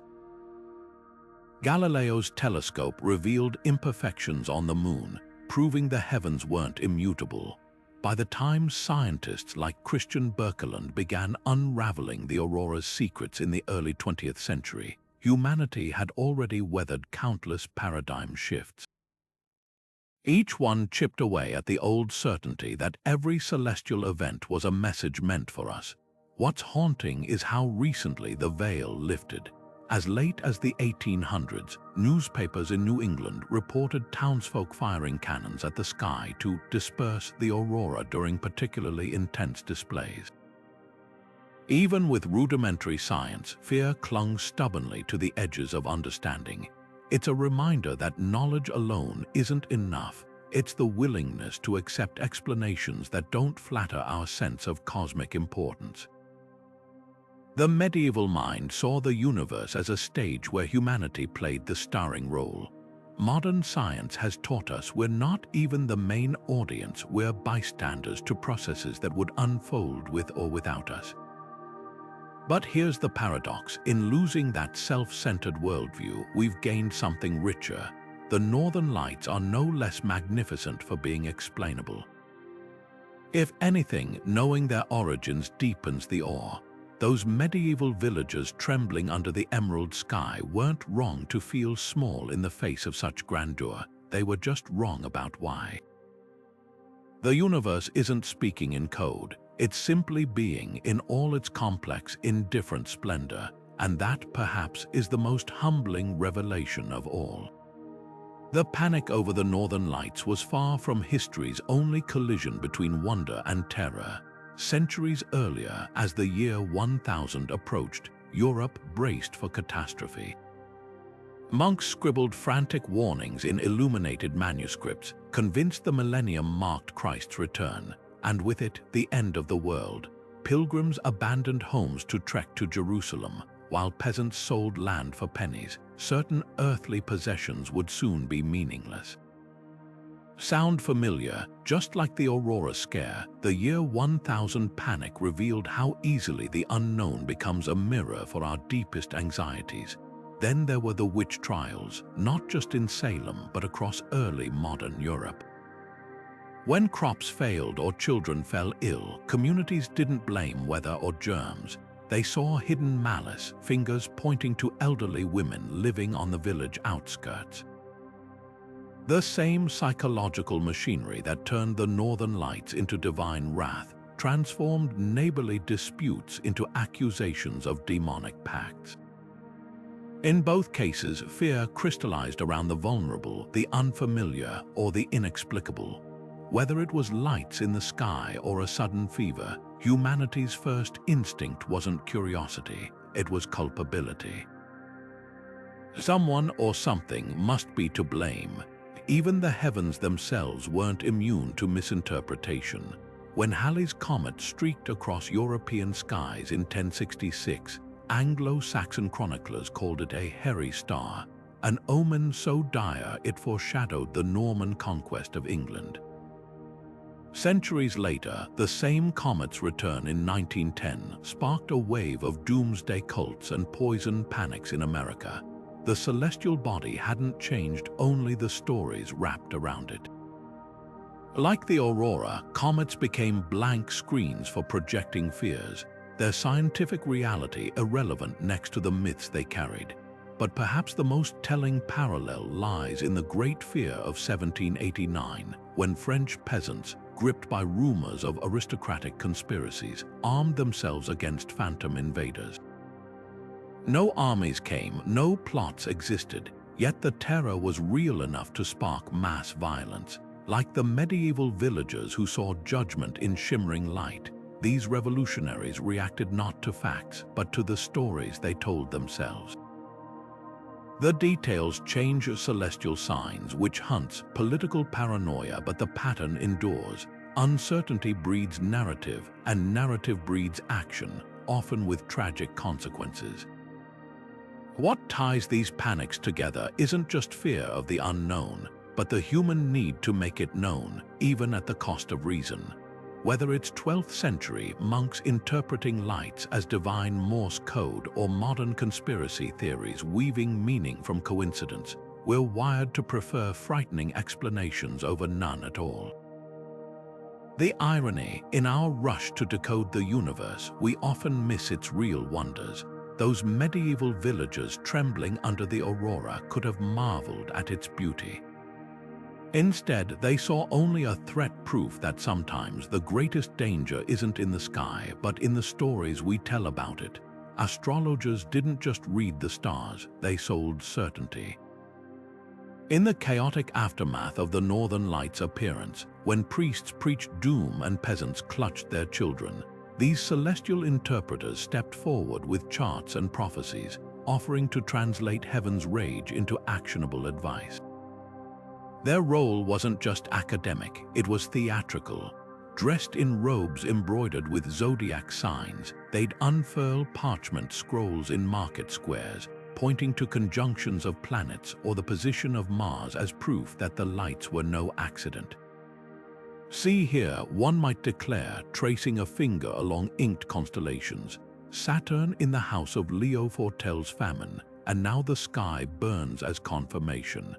Galileo's telescope revealed imperfections on the moon, proving the heavens weren't immutable. By the time scientists like Christian Birkeland began unraveling the aurora's secrets in the early 20th century, humanity had already weathered countless paradigm shifts. Each one chipped away at the old certainty that every celestial event was a message meant for us. What's haunting is how recently the veil lifted. As late as the 1800s, newspapers in New England reported townsfolk firing cannons at the sky to disperse the aurora during particularly intense displays. Even with rudimentary science, fear clung stubbornly to the edges of understanding. It's a reminder that knowledge alone isn't enough. It's the willingness to accept explanations that don't flatter our sense of cosmic importance. The medieval mind saw the universe as a stage where humanity played the starring role. Modern science has taught us we're not even the main audience, we're bystanders to processes that would unfold with or without us. But here's the paradox: in losing that self-centered worldview, we've gained something richer. The northern lights are no less magnificent for being explainable. If anything, knowing their origins deepens the awe. Those medieval villagers trembling under the emerald sky weren't wrong to feel small in the face of such grandeur. They were just wrong about why. The universe isn't speaking in code. It's simply being in all its complex, indifferent splendor, and that perhaps is the most humbling revelation of all. The panic over the northern lights was far from history's only collision between wonder and terror. Centuries earlier, as the year 1000 approached, Europe braced for catastrophe. Monks scribbled frantic warnings in illuminated manuscripts, convinced the millennium marked Christ's return, and with it, the end of the world. Pilgrims abandoned homes to trek to Jerusalem, while peasants sold land for pennies. Certain earthly possessions would soon be meaningless. Sound familiar? Just like the Aurora scare, the year 1000 panic revealed how easily the unknown becomes a mirror for our deepest anxieties. Then there were the witch trials, not just in Salem but across early modern Europe. When crops failed or children fell ill, communities didn't blame weather or germs. They saw hidden malice, fingers pointing to elderly women living on the village outskirts. The same psychological machinery that turned the northern lights into divine wrath transformed neighborly disputes into accusations of demonic pacts. In both cases, fear crystallized around the vulnerable, the unfamiliar, or the inexplicable. Whether it was lights in the sky or a sudden fever, humanity's first instinct wasn't curiosity, it was culpability. Someone or something must be to blame. Even the heavens themselves weren't immune to misinterpretation. When Halley's comet streaked across European skies in 1066, Anglo-Saxon chroniclers called it a hairy star, an omen so dire it foreshadowed the Norman conquest of England. Centuries later, the same comet's return in 1910 sparked a wave of doomsday cults and poison panics in America. The celestial body hadn't changed, only the stories wrapped around it. Like the Aurora, comets became blank screens for projecting fears, their scientific reality irrelevant next to the myths they carried. But perhaps the most telling parallel lies in the Great Fear of 1789, when French peasants, gripped by rumors of aristocratic conspiracies, armed themselves against phantom invaders. No armies came, no plots existed, yet the terror was real enough to spark mass violence. Like the medieval villagers who saw judgment in shimmering light, these revolutionaries reacted not to facts, but to the stories they told themselves. The details change celestial signs, witch hunts, political paranoia, but the pattern endures. Uncertainty breeds narrative, and narrative breeds action, often with tragic consequences. What ties these panics together isn't just fear of the unknown, but the human need to make it known, even at the cost of reason. Whether it's 12th century monks interpreting lights as divine Morse code or modern conspiracy theories weaving meaning from coincidence, we're wired to prefer frightening explanations over none at all. The irony: in our rush to decode the universe, we often miss its real wonders. Those medieval villagers trembling under the aurora could have marveled at its beauty. Instead, they saw only a threat, proof that sometimes the greatest danger isn't in the sky, but in the stories we tell about it. Astrologers didn't just read the stars, they sold certainty. In the chaotic aftermath of the Northern Lights' appearance, when priests preached doom and peasants clutched their children, these celestial interpreters stepped forward with charts and prophecies, offering to translate heaven's rage into actionable advice. Their role wasn't just academic, it was theatrical. Dressed in robes embroidered with zodiac signs, they'd unfurl parchment scrolls in market squares, pointing to conjunctions of planets or the position of Mars as proof that the lights were no accident. See here, one might declare, tracing a finger along inked constellations. Saturn in the house of Leo foretells famine, and now the sky burns as confirmation.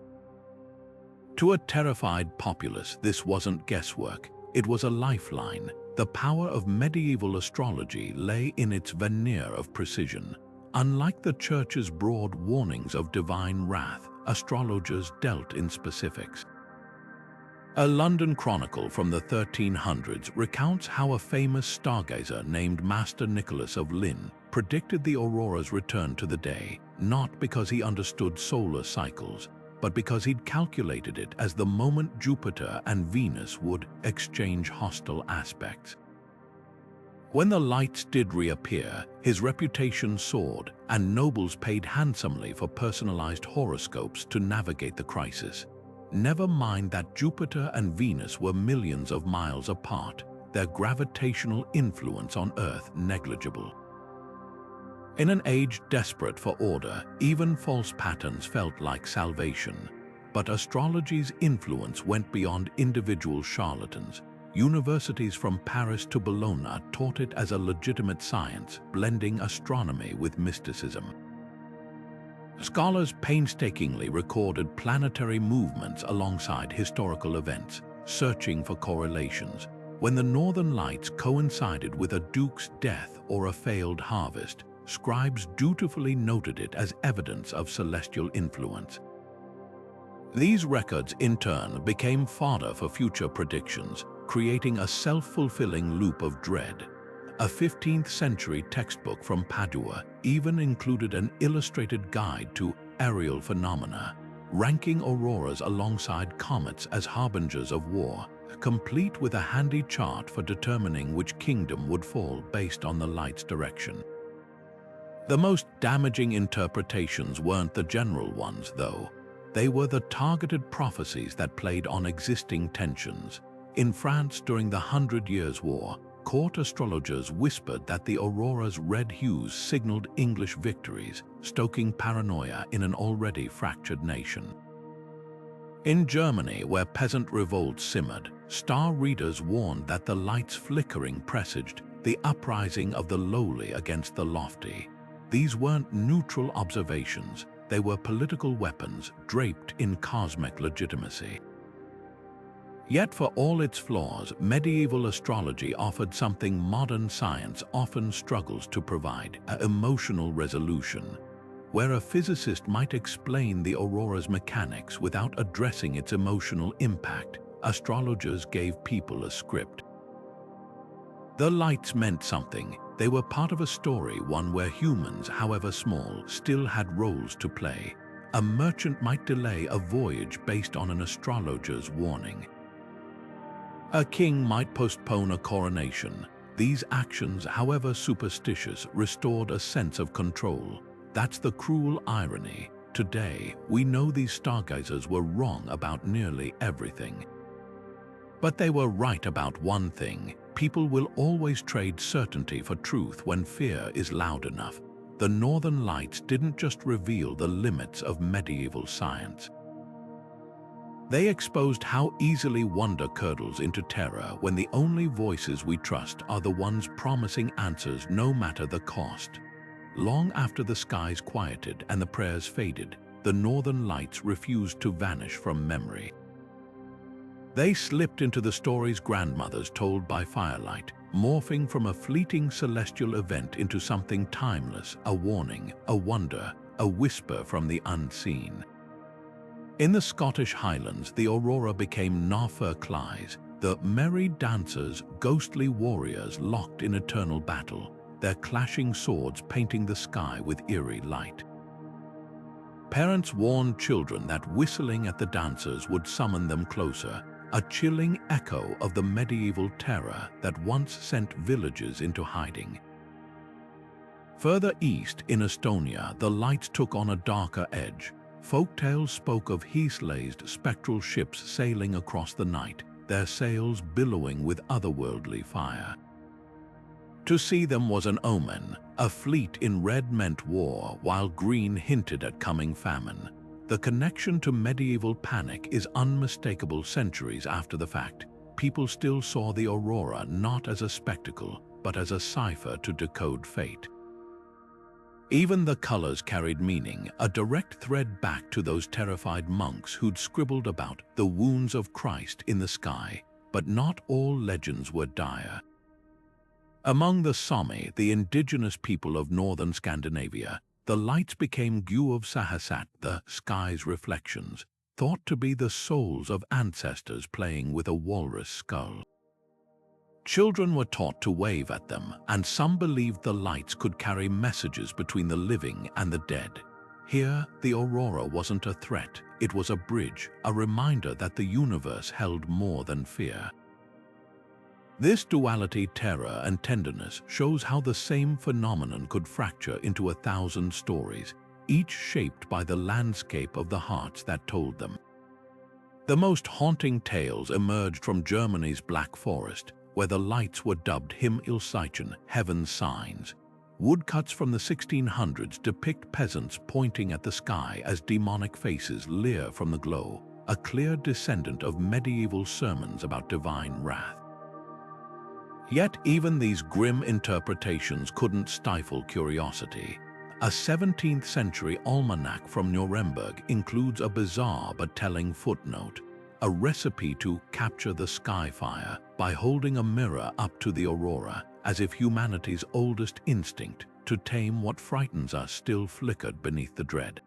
To a terrified populace, this wasn't guesswork, it was a lifeline. The power of medieval astrology lay in its veneer of precision. Unlike the Church's broad warnings of divine wrath, astrologers dealt in specifics. A London chronicle from the 1300s recounts how a famous stargazer named Master Nicholas of Lynn predicted the aurora's return to the day, not because he understood solar cycles, but because he'd calculated it as the moment Jupiter and Venus would exchange hostile aspects. When the lights did reappear, his reputation soared, and nobles paid handsomely for personalized horoscopes to navigate the crisis. Never mind that Jupiter and Venus were millions of miles apart, their gravitational influence on Earth negligible. In an age desperate for order, even false patterns felt like salvation. But astrology's influence went beyond individual charlatans. Universities from Paris to Bologna taught it as a legitimate science, blending astronomy with mysticism. Scholars painstakingly recorded planetary movements alongside historical events, searching for correlations. When the Northern Lights coincided with a duke's death or a failed harvest, scribes dutifully noted it as evidence of celestial influence. These records, in turn, became fodder for future predictions, creating a self-fulfilling loop of dread. A 15th-century textbook from Padua even included an illustrated guide to aerial phenomena, ranking auroras alongside comets as harbingers of war, complete with a handy chart for determining which kingdom would fall based on the light's direction. The most damaging interpretations weren't the general ones, though. They were the targeted prophecies that played on existing tensions. In France during the 100 Years' War, court astrologers whispered that the aurora's red hues signaled English victories, stoking paranoia in an already fractured nation. In Germany, where peasant revolts simmered, star readers warned that the light's flickering presaged the uprising of the lowly against the lofty. These weren't neutral observations, they were political weapons draped in cosmic legitimacy. Yet for all its flaws, medieval astrology offered something modern science often struggles to provide: emotional resolution. Where a physicist might explain the aurora's mechanics without addressing its emotional impact, astrologers gave people a script. The lights meant something. They were part of a story, one where humans, however small, still had roles to play. A merchant might delay a voyage based on an astrologer's warning. A king might postpone a coronation. These actions, however superstitious, restored a sense of control. That's the cruel irony. Today, we know these stargazers were wrong about nearly everything. But they were right about one thing: people will always trade certainty for truth when fear is loud enough. The Northern Lights didn't just reveal the limits of medieval science. They exposed how easily wonder curdles into terror when the only voices we trust are the ones promising answers no matter the cost. Long after the skies quieted and the prayers faded, the Northern Lights refused to vanish from memory. They slipped into the stories grandmothers told by firelight, morphing from a fleeting celestial event into something timeless, a warning, a wonder, a whisper from the unseen. In the Scottish Highlands, the aurora became Náfirclais, the merry dancers, ghostly warriors locked in eternal battle, their clashing swords painting the sky with eerie light. Parents warned children that whistling at the dancers would summon them closer, a chilling echo of the medieval terror that once sent villages into hiding. Further east in Estonia, the lights took on a darker edge. Folktales spoke of heath-laced spectral ships sailing across the night, their sails billowing with otherworldly fire. To see them was an omen. A fleet in red meant war, while green hinted at coming famine. The connection to medieval panic is unmistakable centuries after the fact. People still saw the aurora not as a spectacle, but as a cipher to decode fate. Even the colors carried meaning, a direct thread back to those terrified monks who'd scribbled about the wounds of Christ in the sky. But not all legends were dire. Among the Sami, the indigenous people of northern Scandinavia, the lights became Guv-Sahasat, the sky's reflections, thought to be the souls of ancestors playing with a walrus skull. Children were taught to wave at them, and some believed the lights could carry messages between the living and the dead. Here, the aurora wasn't a threat, it was a bridge, a reminder that the universe held more than fear. This duality, terror and tenderness, shows how the same phenomenon could fracture into 1,000 stories, each shaped by the landscape of the hearts that told them. The most haunting tales emerged from Germany's Black Forest, where the lights were dubbed Himmelszeichen, heaven's signs. Woodcuts from the 1600s depict peasants pointing at the sky as demonic faces leer from the glow, a clear descendant of medieval sermons about divine wrath. Yet even these grim interpretations couldn't stifle curiosity. A 17th century almanac from Nuremberg includes a bizarre but telling footnote, a recipe to capture the sky fire by holding a mirror up to the aurora, as if humanity's oldest instinct to tame what frightens us still flickered beneath the dread.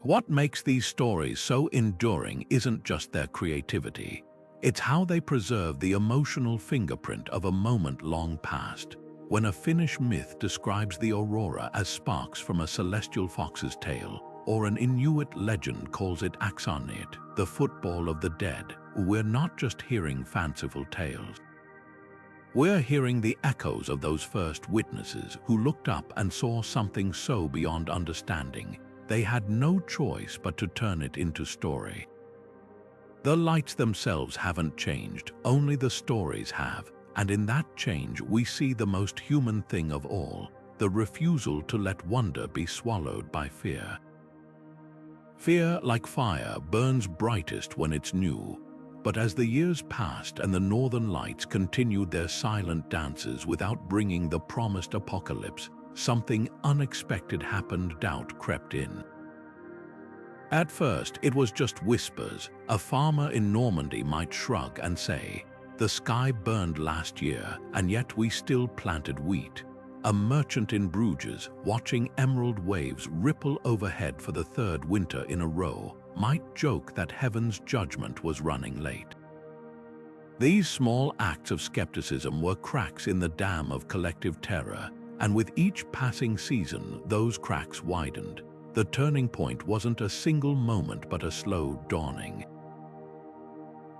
What makes these stories so enduring isn't just their creativity. It's how they preserve the emotional fingerprint of a moment long past. When a Finnish myth describes the aurora as sparks from a celestial fox's tail, or an Inuit legend calls it Aksanit, the football of the dead, we're not just hearing fanciful tales. We're hearing the echoes of those first witnesses who looked up and saw something so beyond understanding, they had no choice but to turn it into story. The lights themselves haven't changed, only the stories have, and in that change we see the most human thing of all, the refusal to let wonder be swallowed by fear. Fear, like fire, burns brightest when it's new, but as the years passed and the northern lights continued their silent dances without bringing the promised apocalypse, something unexpected happened. Doubt crept in. At first, it was just whispers. A farmer in Normandy might shrug and say, "The sky burned last year, and yet we still planted wheat." A merchant in Bruges, watching emerald waves ripple overhead for the third winter in a row, might joke that heaven's judgment was running late. These small acts of skepticism were cracks in the dam of collective terror, and with each passing season, those cracks widened. The turning point wasn't a single moment but a slow dawning.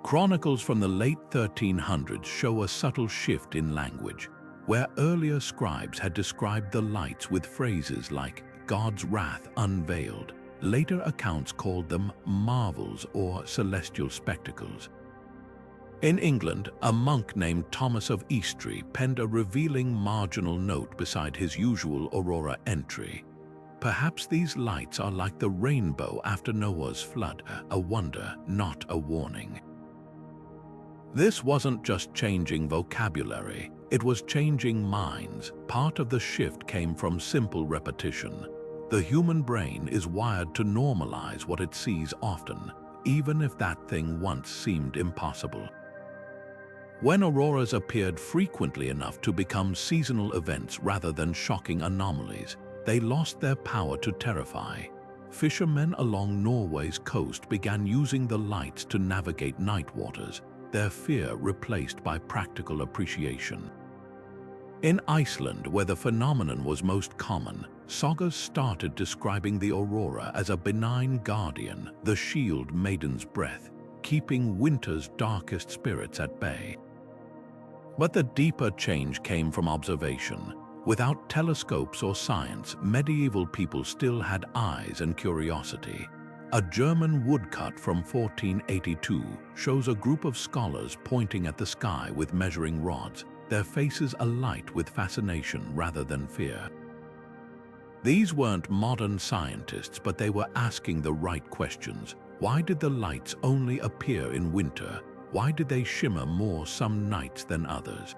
Chronicles from the late 1300s show a subtle shift in language. Where earlier scribes had described the lights with phrases like God's wrath unveiled, later accounts called them marvels or celestial spectacles. In England, a monk named Thomas of Eastry penned a revealing marginal note beside his usual aurora entry. Perhaps these lights are like the rainbow after Noah's flood, a wonder, not a warning. This wasn't just changing vocabulary, it was changing minds. Part of the shift came from simple repetition. The human brain is wired to normalize what it sees often, even if that thing once seemed impossible. When auroras appeared frequently enough to become seasonal events rather than shocking anomalies, they lost their power to terrify. fishermen along Norway's coast began using the lights to navigate night waters, their fear replaced by practical appreciation. In Iceland, where the phenomenon was most common, sagas started describing the aurora as a benign guardian, the shield maiden's breath, keeping winter's darkest spirits at bay. But the deeper change came from observation. Without telescopes or science, medieval people still had eyes and curiosity. A German woodcut from 1482 shows a group of scholars pointing at the sky with measuring rods, their faces alight with fascination rather than fear. These weren't modern scientists, but they were asking the right questions. Why did the lights only appear in winter? Why did they shimmer more some nights than others?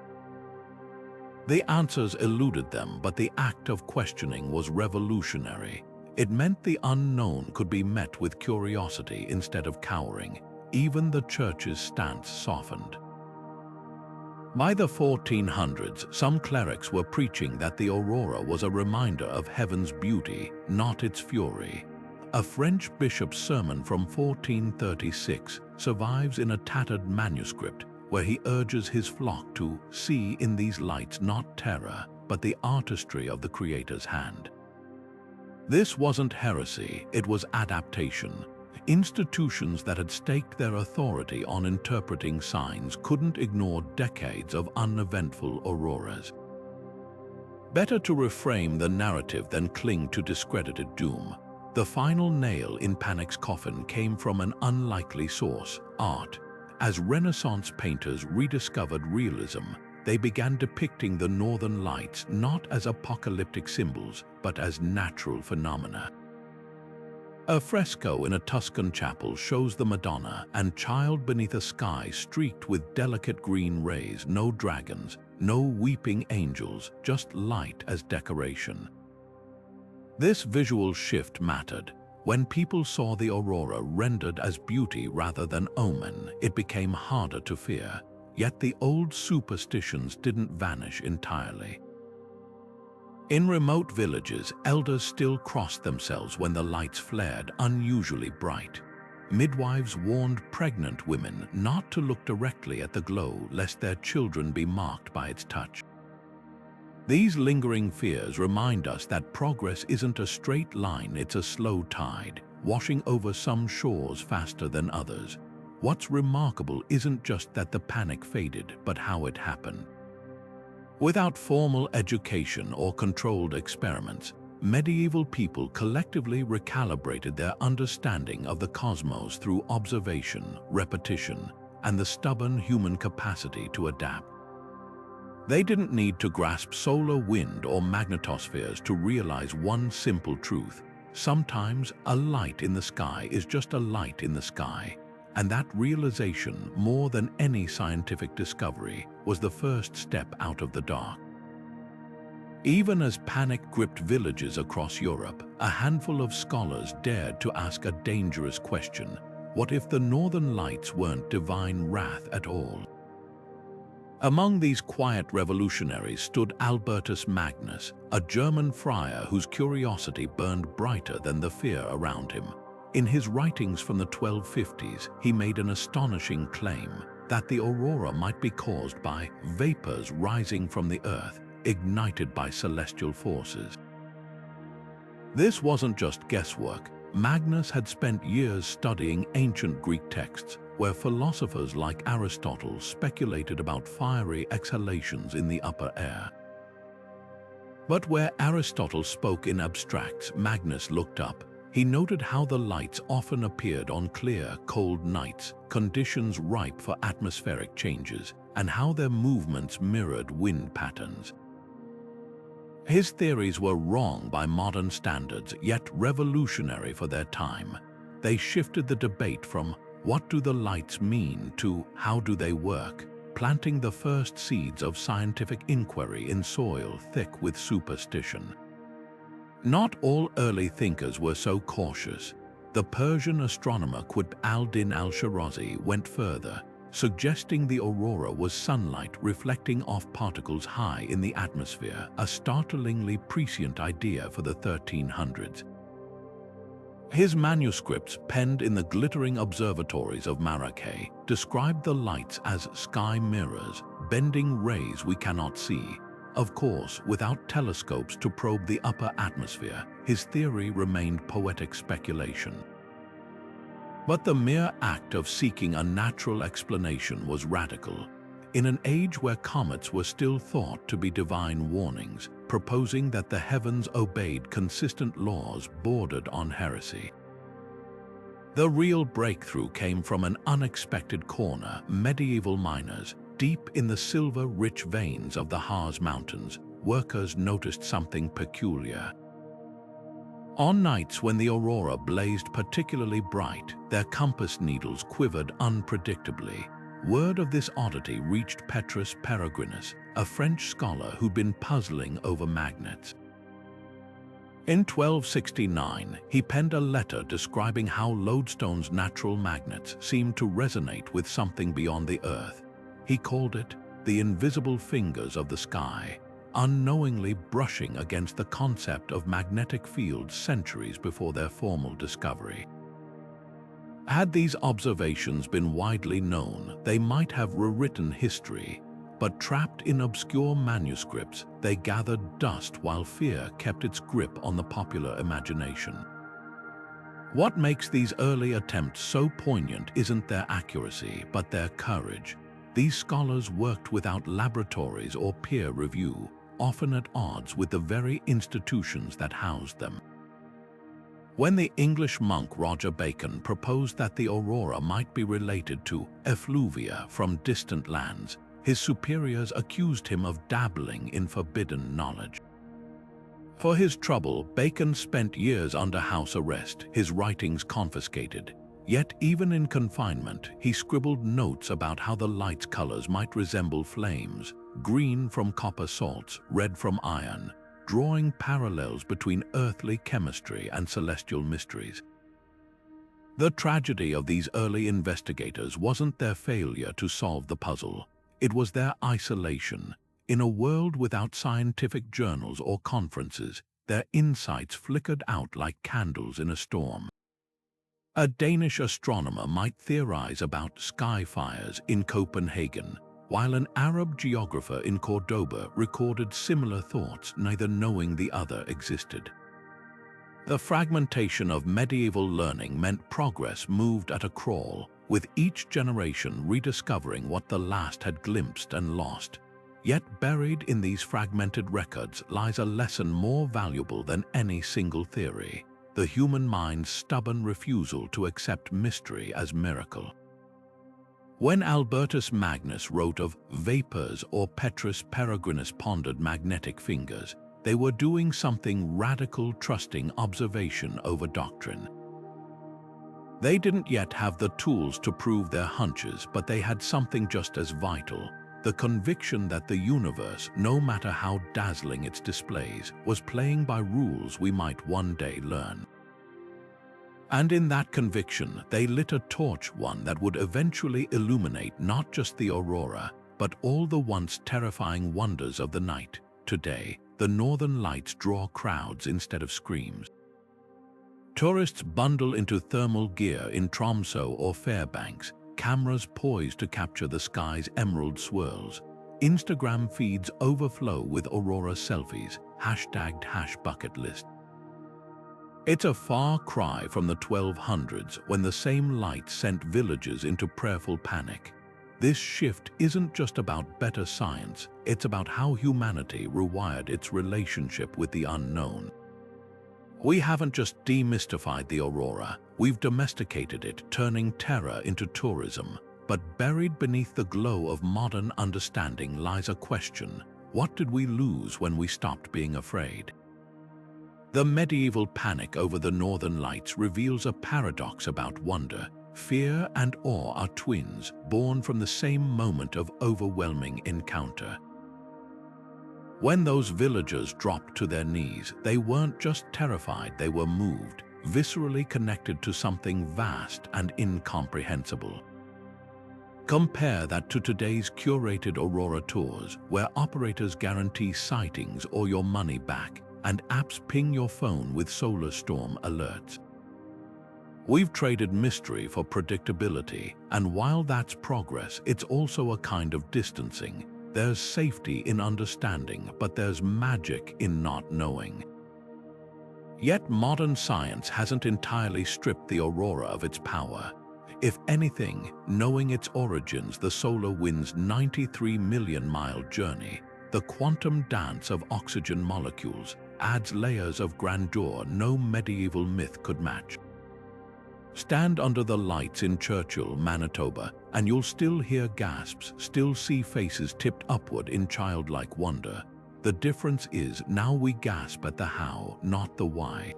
The answers eluded them, but the act of questioning was revolutionary. It meant the unknown could be met with curiosity instead of cowering. Even the church's stance softened. By the 1400s, some clerics were preaching that the aurora was a reminder of heaven's beauty, not its fury. A French bishop's sermon from 1436 survives in a tattered manuscript where he urges his flock to see in these lights not terror, but the artistry of the Creator's hand. This wasn't heresy, it was adaptation. Institutions that had staked their authority on interpreting signs couldn't ignore decades of uneventful auroras. Better to reframe the narrative than cling to discredited doom. The final nail in Panic's coffin came from an unlikely source, art. As Renaissance painters rediscovered realism, they began depicting the northern lights not as apocalyptic symbols, but as natural phenomena. A fresco in a Tuscan chapel shows the Madonna and Child beneath a sky streaked with delicate green rays, no dragons, no weeping angels, just light as decoration. This visual shift mattered. When people saw the aurora rendered as beauty rather than omen, it became harder to fear. Yet the old superstitions didn't vanish entirely. In remote villages, elders still crossed themselves when the lights flared unusually bright. Midwives warned pregnant women not to look directly at the glow lest their children be marked by its touch. These lingering fears remind us that progress isn't a straight line, it's a slow tide, washing over some shores faster than others. What's remarkable isn't just that the panic faded, but how it happened. Without formal education or controlled experiments, medieval people collectively recalibrated their understanding of the cosmos through observation, repetition, and the stubborn human capacity to adapt. They didn't need to grasp solar wind or magnetospheres to realize one simple truth. Sometimes a light in the sky is just a light in the sky. And that realization, more than any scientific discovery, was the first step out of the dark. Even as panic gripped villages across Europe, a handful of scholars dared to ask a dangerous question. What if the northern lights weren't divine wrath at all? Among these quiet revolutionaries stood Albertus Magnus, a German friar whose curiosity burned brighter than the fear around him. In his writings from the 1250s, he made an astonishing claim that the aurora might be caused by vapors rising from the earth, ignited by celestial forces. This wasn't just guesswork. Magnus had spent years studying ancient Greek texts, where philosophers like Aristotle speculated about fiery exhalations in the upper air. But where Aristotle spoke in abstracts, Magnus looked up. He noted how the lights often appeared on clear, cold nights, conditions ripe for atmospheric changes, and how their movements mirrored wind patterns. His theories were wrong by modern standards, yet revolutionary for their time. They shifted the debate from "what do the lights mean" to "how do they work?" planting the first seeds of scientific inquiry in soil thick with superstition. Not all early thinkers were so cautious. The Persian astronomer Qutb al-Din al-Shirazi went further, suggesting the aurora was sunlight reflecting off particles high in the atmosphere, a startlingly prescient idea for the 1300s. His manuscripts, penned in the glittering observatories of Marrakech, described the lights as sky mirrors, bending rays we cannot see. Of course, without telescopes to probe the upper atmosphere, his theory remained poetic speculation. But the mere act of seeking a natural explanation was radical. In an age where comets were still thought to be divine warnings, proposing that the heavens obeyed consistent laws bordered on heresy. The real breakthrough came from an unexpected corner. Medieval miners, deep in the silver-rich veins of the Harz Mountains, workers noticed something peculiar. On nights when the aurora blazed particularly bright, their compass needles quivered unpredictably. Word of this oddity reached Petrus Peregrinus, a French scholar who'd been puzzling over magnets. In 1269, he penned a letter describing how lodestone's natural magnets seemed to resonate with something beyond the earth. He called it the invisible fingers of the sky, unknowingly brushing against the concept of magnetic fields centuries before their formal discovery. Had these observations been widely known, they might have rewritten history, but trapped in obscure manuscripts, they gathered dust while fear kept its grip on the popular imagination. What makes these early attempts so poignant isn't their accuracy, but their courage. These scholars worked without laboratories or peer review, often at odds with the very institutions that housed them. When the English monk Roger Bacon proposed that the aurora might be related to effluvia from distant lands, his superiors accused him of dabbling in forbidden knowledge. For his trouble, Bacon spent years under house arrest, his writings confiscated. Yet even in confinement, he scribbled notes about how the light's colors might resemble flames, green from copper salts, red from iron, drawing parallels between earthly chemistry and celestial mysteries. The tragedy of these early investigators wasn't their failure to solve the puzzle. It was their isolation. In a world without scientific journals or conferences, their insights flickered out like candles in a storm. A Danish astronomer might theorize about sky fires in Copenhagen, while an Arab geographer in Cordoba recorded similar thoughts, neither knowing the other existed. The fragmentation of medieval learning meant progress moved at a crawl, with each generation rediscovering what the last had glimpsed and lost. Yet buried in these fragmented records lies a lesson more valuable than any single theory: the human mind's stubborn refusal to accept mystery as miracle. When Albertus Magnus wrote of vapors or Petrus Peregrinus pondered magnetic fingers, they were doing something radical, trusting observation over doctrine. They didn't yet have the tools to prove their hunches, but they had something just as vital: the conviction that the universe, no matter how dazzling its displays, was playing by rules we might one day learn. And in that conviction, they lit a torch, one that would eventually illuminate not just the aurora, but all the once terrifying wonders of the night. Today, the northern lights draw crowds instead of screams. Tourists bundle into thermal gear in Tromsø or Fairbanks, cameras poised to capture the sky's emerald swirls. Instagram feeds overflow with aurora selfies, hashtagged #bucketlist. It's a far cry from the 1200s, when the same light sent villagers into prayerful panic. This shift isn't just about better science, it's about how humanity rewired its relationship with the unknown. We haven't just demystified the aurora, we've domesticated it, turning terror into tourism. But buried beneath the glow of modern understanding lies a question: what did we lose when we stopped being afraid? The medieval panic over the northern lights reveals a paradox about wonder. Fear and awe are twins, born from the same moment of overwhelming encounter. When those villagers dropped to their knees, they weren't just terrified, they were moved, viscerally connected to something vast and incomprehensible. Compare that to today's curated aurora tours, where operators guarantee sightings or your money back, and apps ping your phone with solar storm alerts. We've traded mystery for predictability, and while that's progress, it's also a kind of distancing. There's safety in understanding, but there's magic in not knowing. Yet modern science hasn't entirely stripped the aurora of its power. If anything, knowing its origins, the solar wind's 93 million-mile journey, the quantum dance of oxygen molecules, adds layers of grandeur no medieval myth could match. Stand under the lights in Churchill, Manitoba, and you'll still hear gasps, still see faces tipped upward in childlike wonder. The difference is now we gasp at the how, not the why.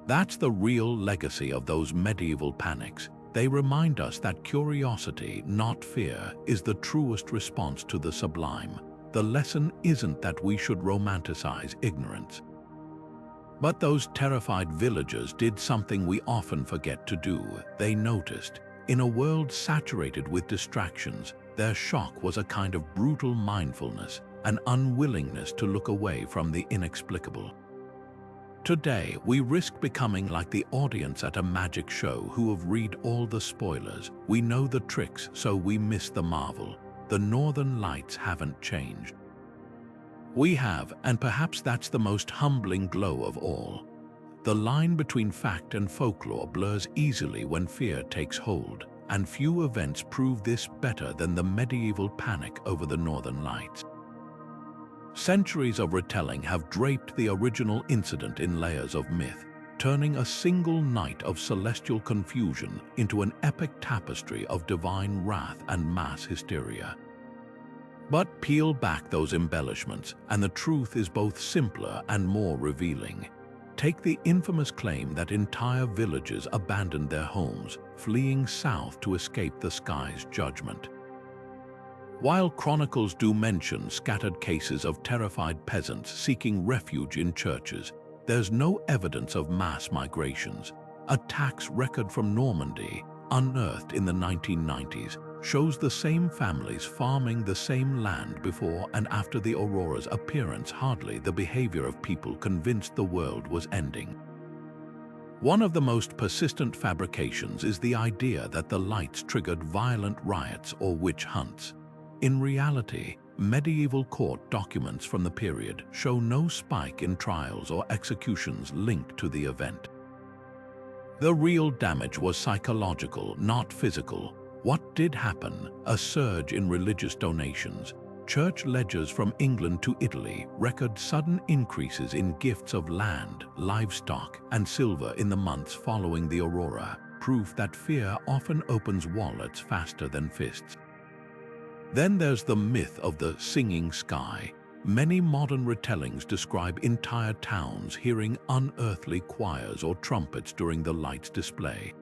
That's the real legacy of those medieval panics. They remind us that curiosity, not fear, is the truest response to the sublime. The lesson isn't that we should romanticize ignorance. But those terrified villagers did something we often forget to do. They noticed. In a world saturated with distractions, their shock was a kind of brutal mindfulness, an unwillingness to look away from the inexplicable. Today, we risk becoming like the audience at a magic show who have read all the spoilers. We know the tricks, so we miss the marvel. The northern lights haven't changed. We have, and perhaps that's the most humbling glow of all. The line between fact and folklore blurs easily when fear takes hold, and few events prove this better than the medieval panic over the northern lights. Centuries of retelling have draped the original incident in layers of myth, turning a single night of celestial confusion into an epic tapestry of divine wrath and mass hysteria. But peel back those embellishments, and the truth is both simpler and more revealing. Take the infamous claim that entire villages abandoned their homes, fleeing south to escape the sky's judgment. While chronicles do mention scattered cases of terrified peasants seeking refuge in churches, there's no evidence of mass migrations. A tax record from Normandy, unearthed in the 1990s, shows the same families farming the same land before and after the aurora's appearance. Hardly the behavior of people convinced the world was ending. One of the most persistent fabrications is the idea that the lights triggered violent riots or witch hunts. In reality, medieval court documents from the period show no spike in trials or executions linked to the event. The real damage was psychological, not physical. What did happen? A surge in religious donations. Church ledgers from England to Italy record sudden increases in gifts of land, livestock, and silver in the months following the aurora, proof that fear often opens wallets faster than fists. Then there's the myth of the singing sky. Many modern retellings describe entire towns hearing unearthly choirs or trumpets during the lights display.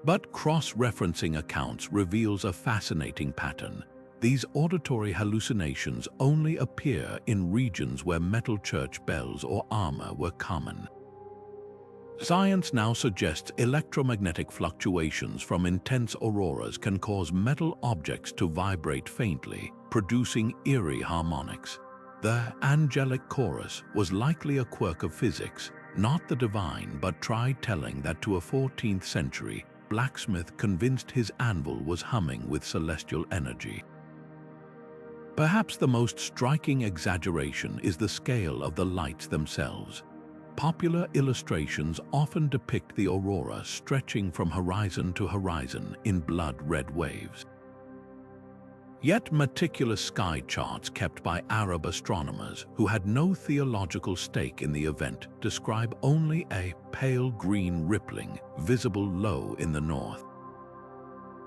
But cross-referencing accounts reveals a fascinating pattern. These auditory hallucinations only appear in regions where metal church bells or armor were common. Science now suggests electromagnetic fluctuations from intense auroras can cause metal objects to vibrate faintly, producing eerie harmonics. The angelic chorus was likely a quirk of physics, not the divine, but try telling that to a 14th century blacksmith convinced his anvil was humming with celestial energy. Perhaps the most striking exaggeration is the scale of the lights themselves. Popular illustrations often depict the aurora stretching from horizon to horizon in blood-red waves. Yet meticulous sky charts kept by Arab astronomers who had no theological stake in the event describe only a pale green rippling visible low in the north.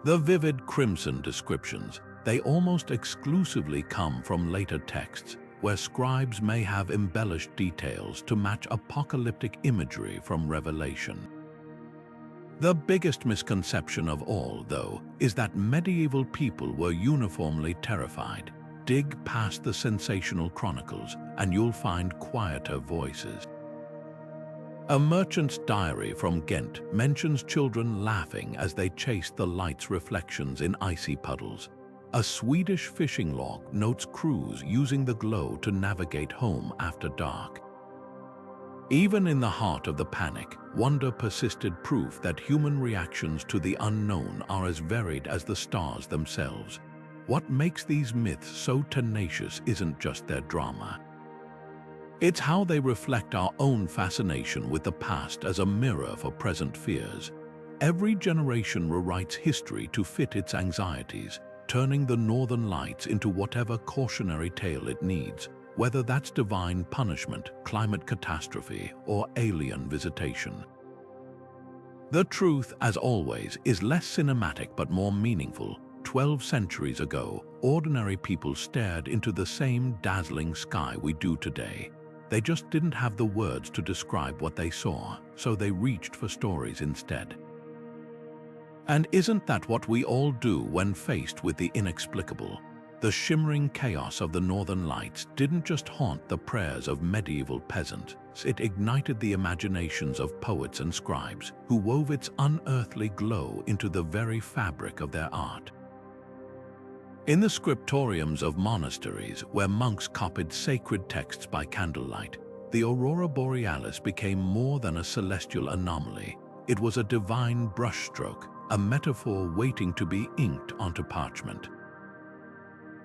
The vivid crimson descriptions, they almost exclusively come from later texts, where scribes may have embellished details to match apocalyptic imagery from Revelation. The biggest misconception of all, though, is that medieval people were uniformly terrified. Dig past the sensational chronicles, and you'll find quieter voices. A merchant's diary from Ghent mentions children laughing as they chased the light's reflections in icy puddles. A Swedish fishing log notes crews using the glow to navigate home after dark. Even in the heart of the panic, wonder persisted, proof that human reactions to the unknown are as varied as the stars themselves. What makes these myths so tenacious isn't just their drama. It's how they reflect our own fascination with the past as a mirror for present fears. Every generation rewrites history to fit its anxieties, turning the northern lights into whatever cautionary tale it needs, whether that's divine punishment, climate catastrophe, or alien visitation. The truth, as always, is less cinematic but more meaningful. 12 centuries ago, ordinary people stared into the same dazzling sky we do today. They just didn't have the words to describe what they saw, so they reached for stories instead. And isn't that what we all do when faced with the inexplicable? The shimmering chaos of the northern lights didn't just haunt the prayers of medieval peasants, it ignited the imaginations of poets and scribes who wove its unearthly glow into the very fabric of their art. In the scriptoriums of monasteries, where monks copied sacred texts by candlelight, the Aurora Borealis became more than a celestial anomaly. It was a divine brushstroke, a metaphor waiting to be inked onto parchment.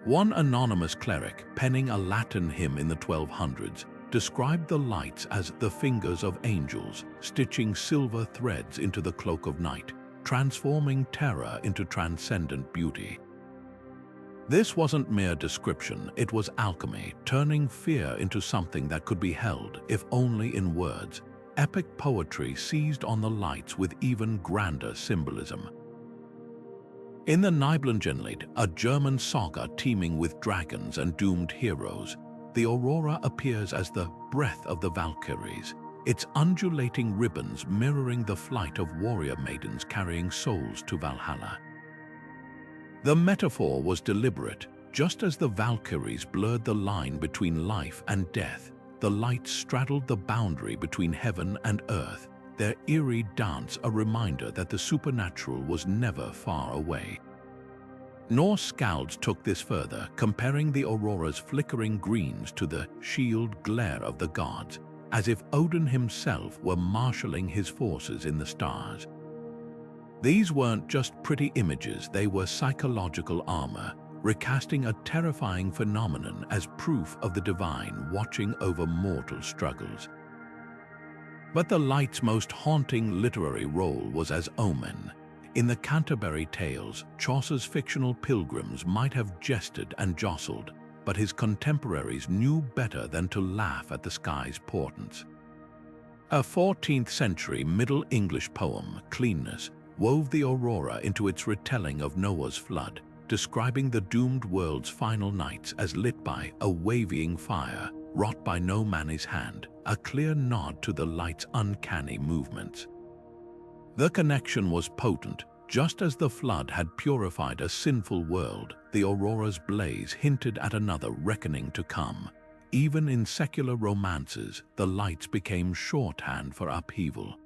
One anonymous cleric, penning a Latin hymn in the 1200s, described the lights as the fingers of angels, stitching silver threads into the cloak of night, transforming terror into transcendent beauty. This wasn't mere description, it was alchemy, turning fear into something that could be held, if only in words. Epic poetry seized on the lights with even grander symbolism. In the Nibelungenlied, a German saga teeming with dragons and doomed heroes, the Aurora appears as the breath of the Valkyries, its undulating ribbons mirroring the flight of warrior maidens carrying souls to Valhalla. The metaphor was deliberate. Just as the Valkyries blurred the line between life and death, the lights straddled the boundary between heaven and earth, their eerie dance a reminder that the supernatural was never far away. Norse skalds took this further, comparing the aurora's flickering greens to the shield glare of the gods, as if Odin himself were marshalling his forces in the stars. These weren't just pretty images, they were psychological armor, recasting a terrifying phenomenon as proof of the divine watching over mortal struggles. But the light's most haunting literary role was as omen. In the Canterbury Tales, Chaucer's fictional pilgrims might have jested and jostled, but his contemporaries knew better than to laugh at the sky's portents. A 14th century Middle English poem, Cleanness, wove the aurora into its retelling of Noah's flood, describing the doomed world's final nights as lit by a waving fire, wrought by no man's hand, a clear nod to the light's uncanny movements. The connection was potent. Just as the flood had purified a sinful world, the aurora's blaze hinted at another reckoning to come. Even in secular romances, the lights became shorthand for upheaval.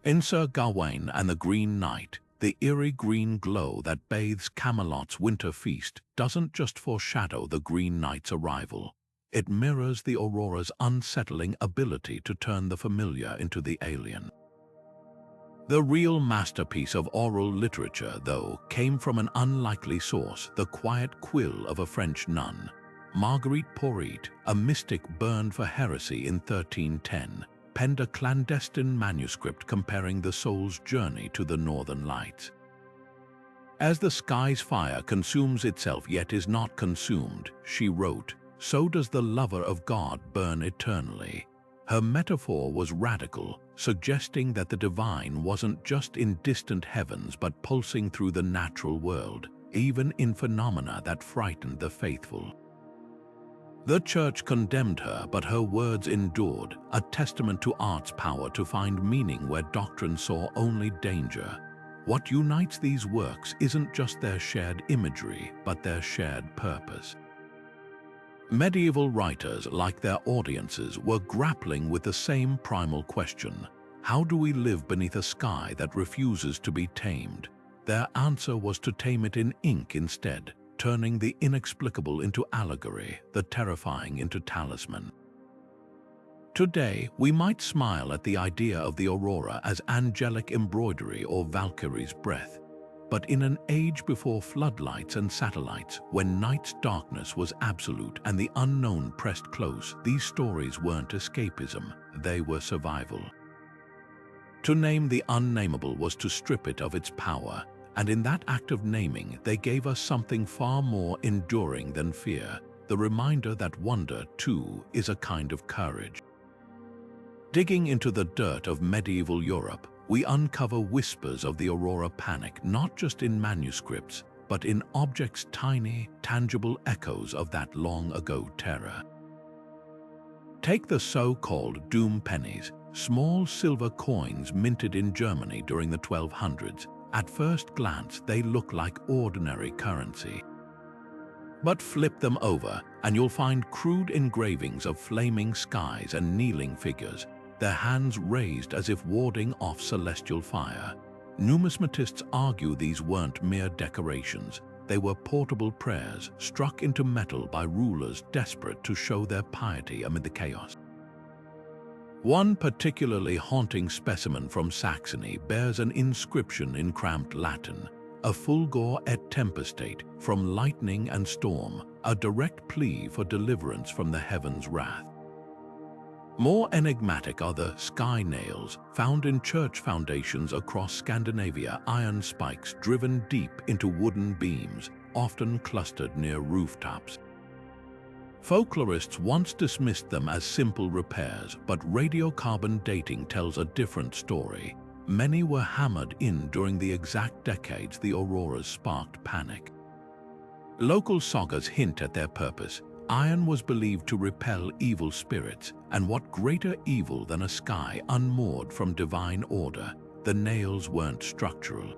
In Sir Gawain and the Green Knight, the eerie green glow that bathes Camelot's winter feast doesn't just foreshadow the Green Knight's arrival. It mirrors the aurora's unsettling ability to turn the familiar into the alien. The real masterpiece of oral literature, though, came from an unlikely source, the quiet quill of a French nun. Marguerite Porete, a mystic burned for heresy in 1310, penned a clandestine manuscript comparing the soul's journey to the northern lights. As the sky's fire consumes itself yet is not consumed, she wrote, so does the lover of God burn eternally. Her metaphor was radical, suggesting that the divine wasn't just in distant heavens but pulsing through the natural world, even in phenomena that frightened the faithful. The church condemned her, but her words endured, a testament to art's power to find meaning where doctrine saw only danger. What unites these works isn't just their shared imagery, but their shared purpose. Medieval writers, like their audiences, were grappling with the same primal question: how do we live beneath a sky that refuses to be tamed? Their answer was to tame it in ink instead, turning the inexplicable into allegory, the terrifying into talisman. Today, we might smile at the idea of the aurora as angelic embroidery or Valkyrie's breath. But in an age before floodlights and satellites, when night's darkness was absolute and the unknown pressed close, these stories weren't escapism, they were survival. To name the unnameable was to strip it of its power, and in that act of naming, they gave us something far more enduring than fear, the reminder that wonder, too, is a kind of courage. Digging into the dirt of medieval Europe, we uncover whispers of the Aurora panic not just in manuscripts, but in objects, tiny, tangible echoes of that long-ago terror. Take the so-called doom pennies, small silver coins minted in Germany during the 1200s. At first glance, they look like ordinary currency. But flip them over, and you'll find crude engravings of flaming skies and kneeling figures, their hands raised as if warding off celestial fire. Numismatists argue these weren't mere decorations. They were portable prayers struck into metal by rulers desperate to show their piety amid the chaos. One particularly haunting specimen from Saxony bears an inscription in cramped Latin, a fulgor et tempestate, from lightning and storm, a direct plea for deliverance from the heavens' wrath. More enigmatic are the sky nails, found in church foundations across Scandinavia, iron spikes driven deep into wooden beams, often clustered near rooftops. Folklorists once dismissed them as simple repairs, but radiocarbon dating tells a different story. Many were hammered in during the exact decades the auroras sparked panic. Local sagas hint at their purpose. Iron was believed to repel evil spirits, and what greater evil than a sky unmoored from divine order? The nails weren't structural.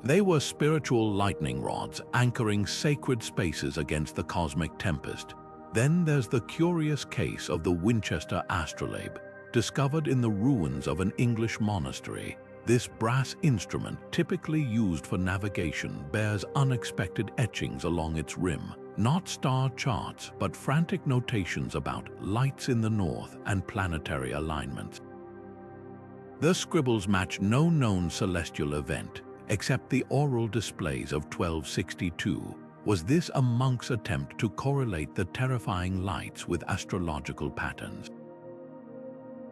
They were spiritual lightning rods anchoring sacred spaces against the cosmic tempest. Then there's the curious case of the Winchester astrolabe, discovered in the ruins of an English monastery. This brass instrument, typically used for navigation, bears unexpected etchings along its rim. Not star charts, but frantic notations about lights in the north and planetary alignments. The scribbles match no known celestial event, except the oral displays of 1262. Was this a monk's attempt to correlate the terrifying lights with astrological patterns?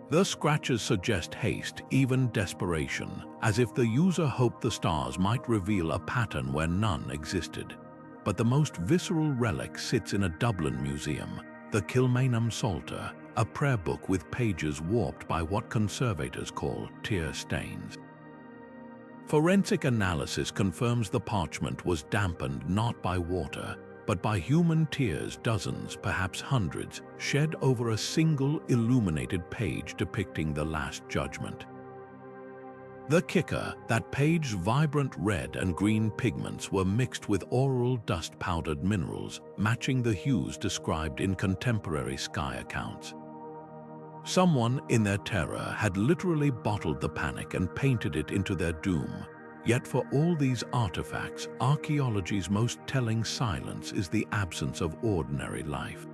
The scratches suggest haste, even desperation, as if the user hoped the stars might reveal a pattern where none existed. But the most visceral relic sits in a Dublin museum, the Kilmainham Psalter, a prayer book with pages warped by what conservators call tear stains. Forensic analysis confirms the parchment was dampened not by water, but by human tears, dozens, perhaps hundreds, shed over a single illuminated page depicting the Last Judgment. The kicker, that page's vibrant red and green pigments were mixed with auroral dust-powdered minerals, matching the hues described in contemporary sky accounts. Someone, in their terror, had literally bottled the panic and painted it into their doom. Yet for all these artifacts, archaeology's most telling silence is the absence of ordinary life.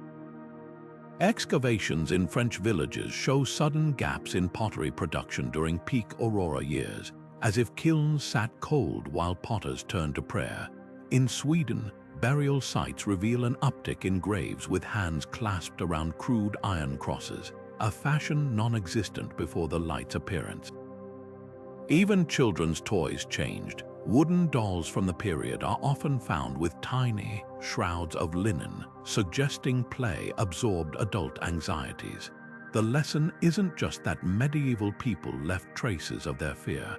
Excavations in French villages show sudden gaps in pottery production during peak Aurora years, as if kilns sat cold while potters turned to prayer. In Sweden, burial sites reveal an uptick in graves with hands clasped around crude iron crosses, a fashion non-existent before the light's appearance. Even children's toys changed. Wooden dolls from the period are often found with tiny shrouds of linen, suggesting play absorbed adult anxieties. The lesson isn't just that medieval people left traces of their fear.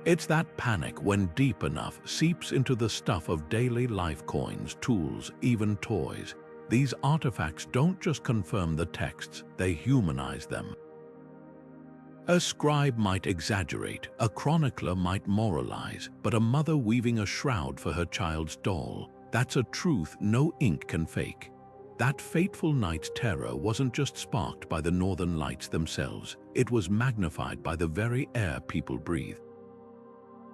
It's that panic, when deep enough, seeps into the stuff of daily life: coins, tools, even toys. These artifacts don't just confirm the texts, they humanize them. A scribe might exaggerate, a chronicler might moralize, but a mother weaving a shroud for her child's doll, that's a truth no ink can fake. That fateful night's terror wasn't just sparked by the northern lights themselves, it was magnified by the very air people breathe.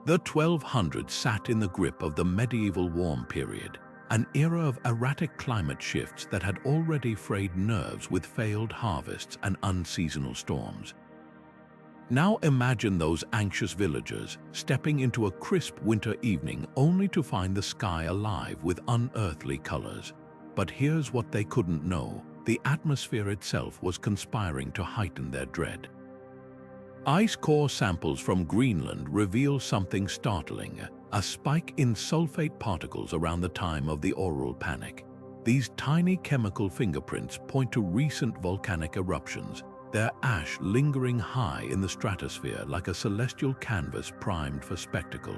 The 1200s sat in the grip of the medieval warm period. an era of erratic climate shifts that had already frayed nerves with failed harvests and unseasonal storms. Now imagine those anxious villagers stepping into a crisp winter evening only to find the sky alive with unearthly colors. But here's what they couldn't know: the atmosphere itself was conspiring to heighten their dread. Ice core samples from Greenland reveal something startling: a spike in sulfate particles around the time of the auroral panic. These tiny chemical fingerprints point to recent volcanic eruptions, their ash lingering high in the stratosphere like a celestial canvas primed for spectacle.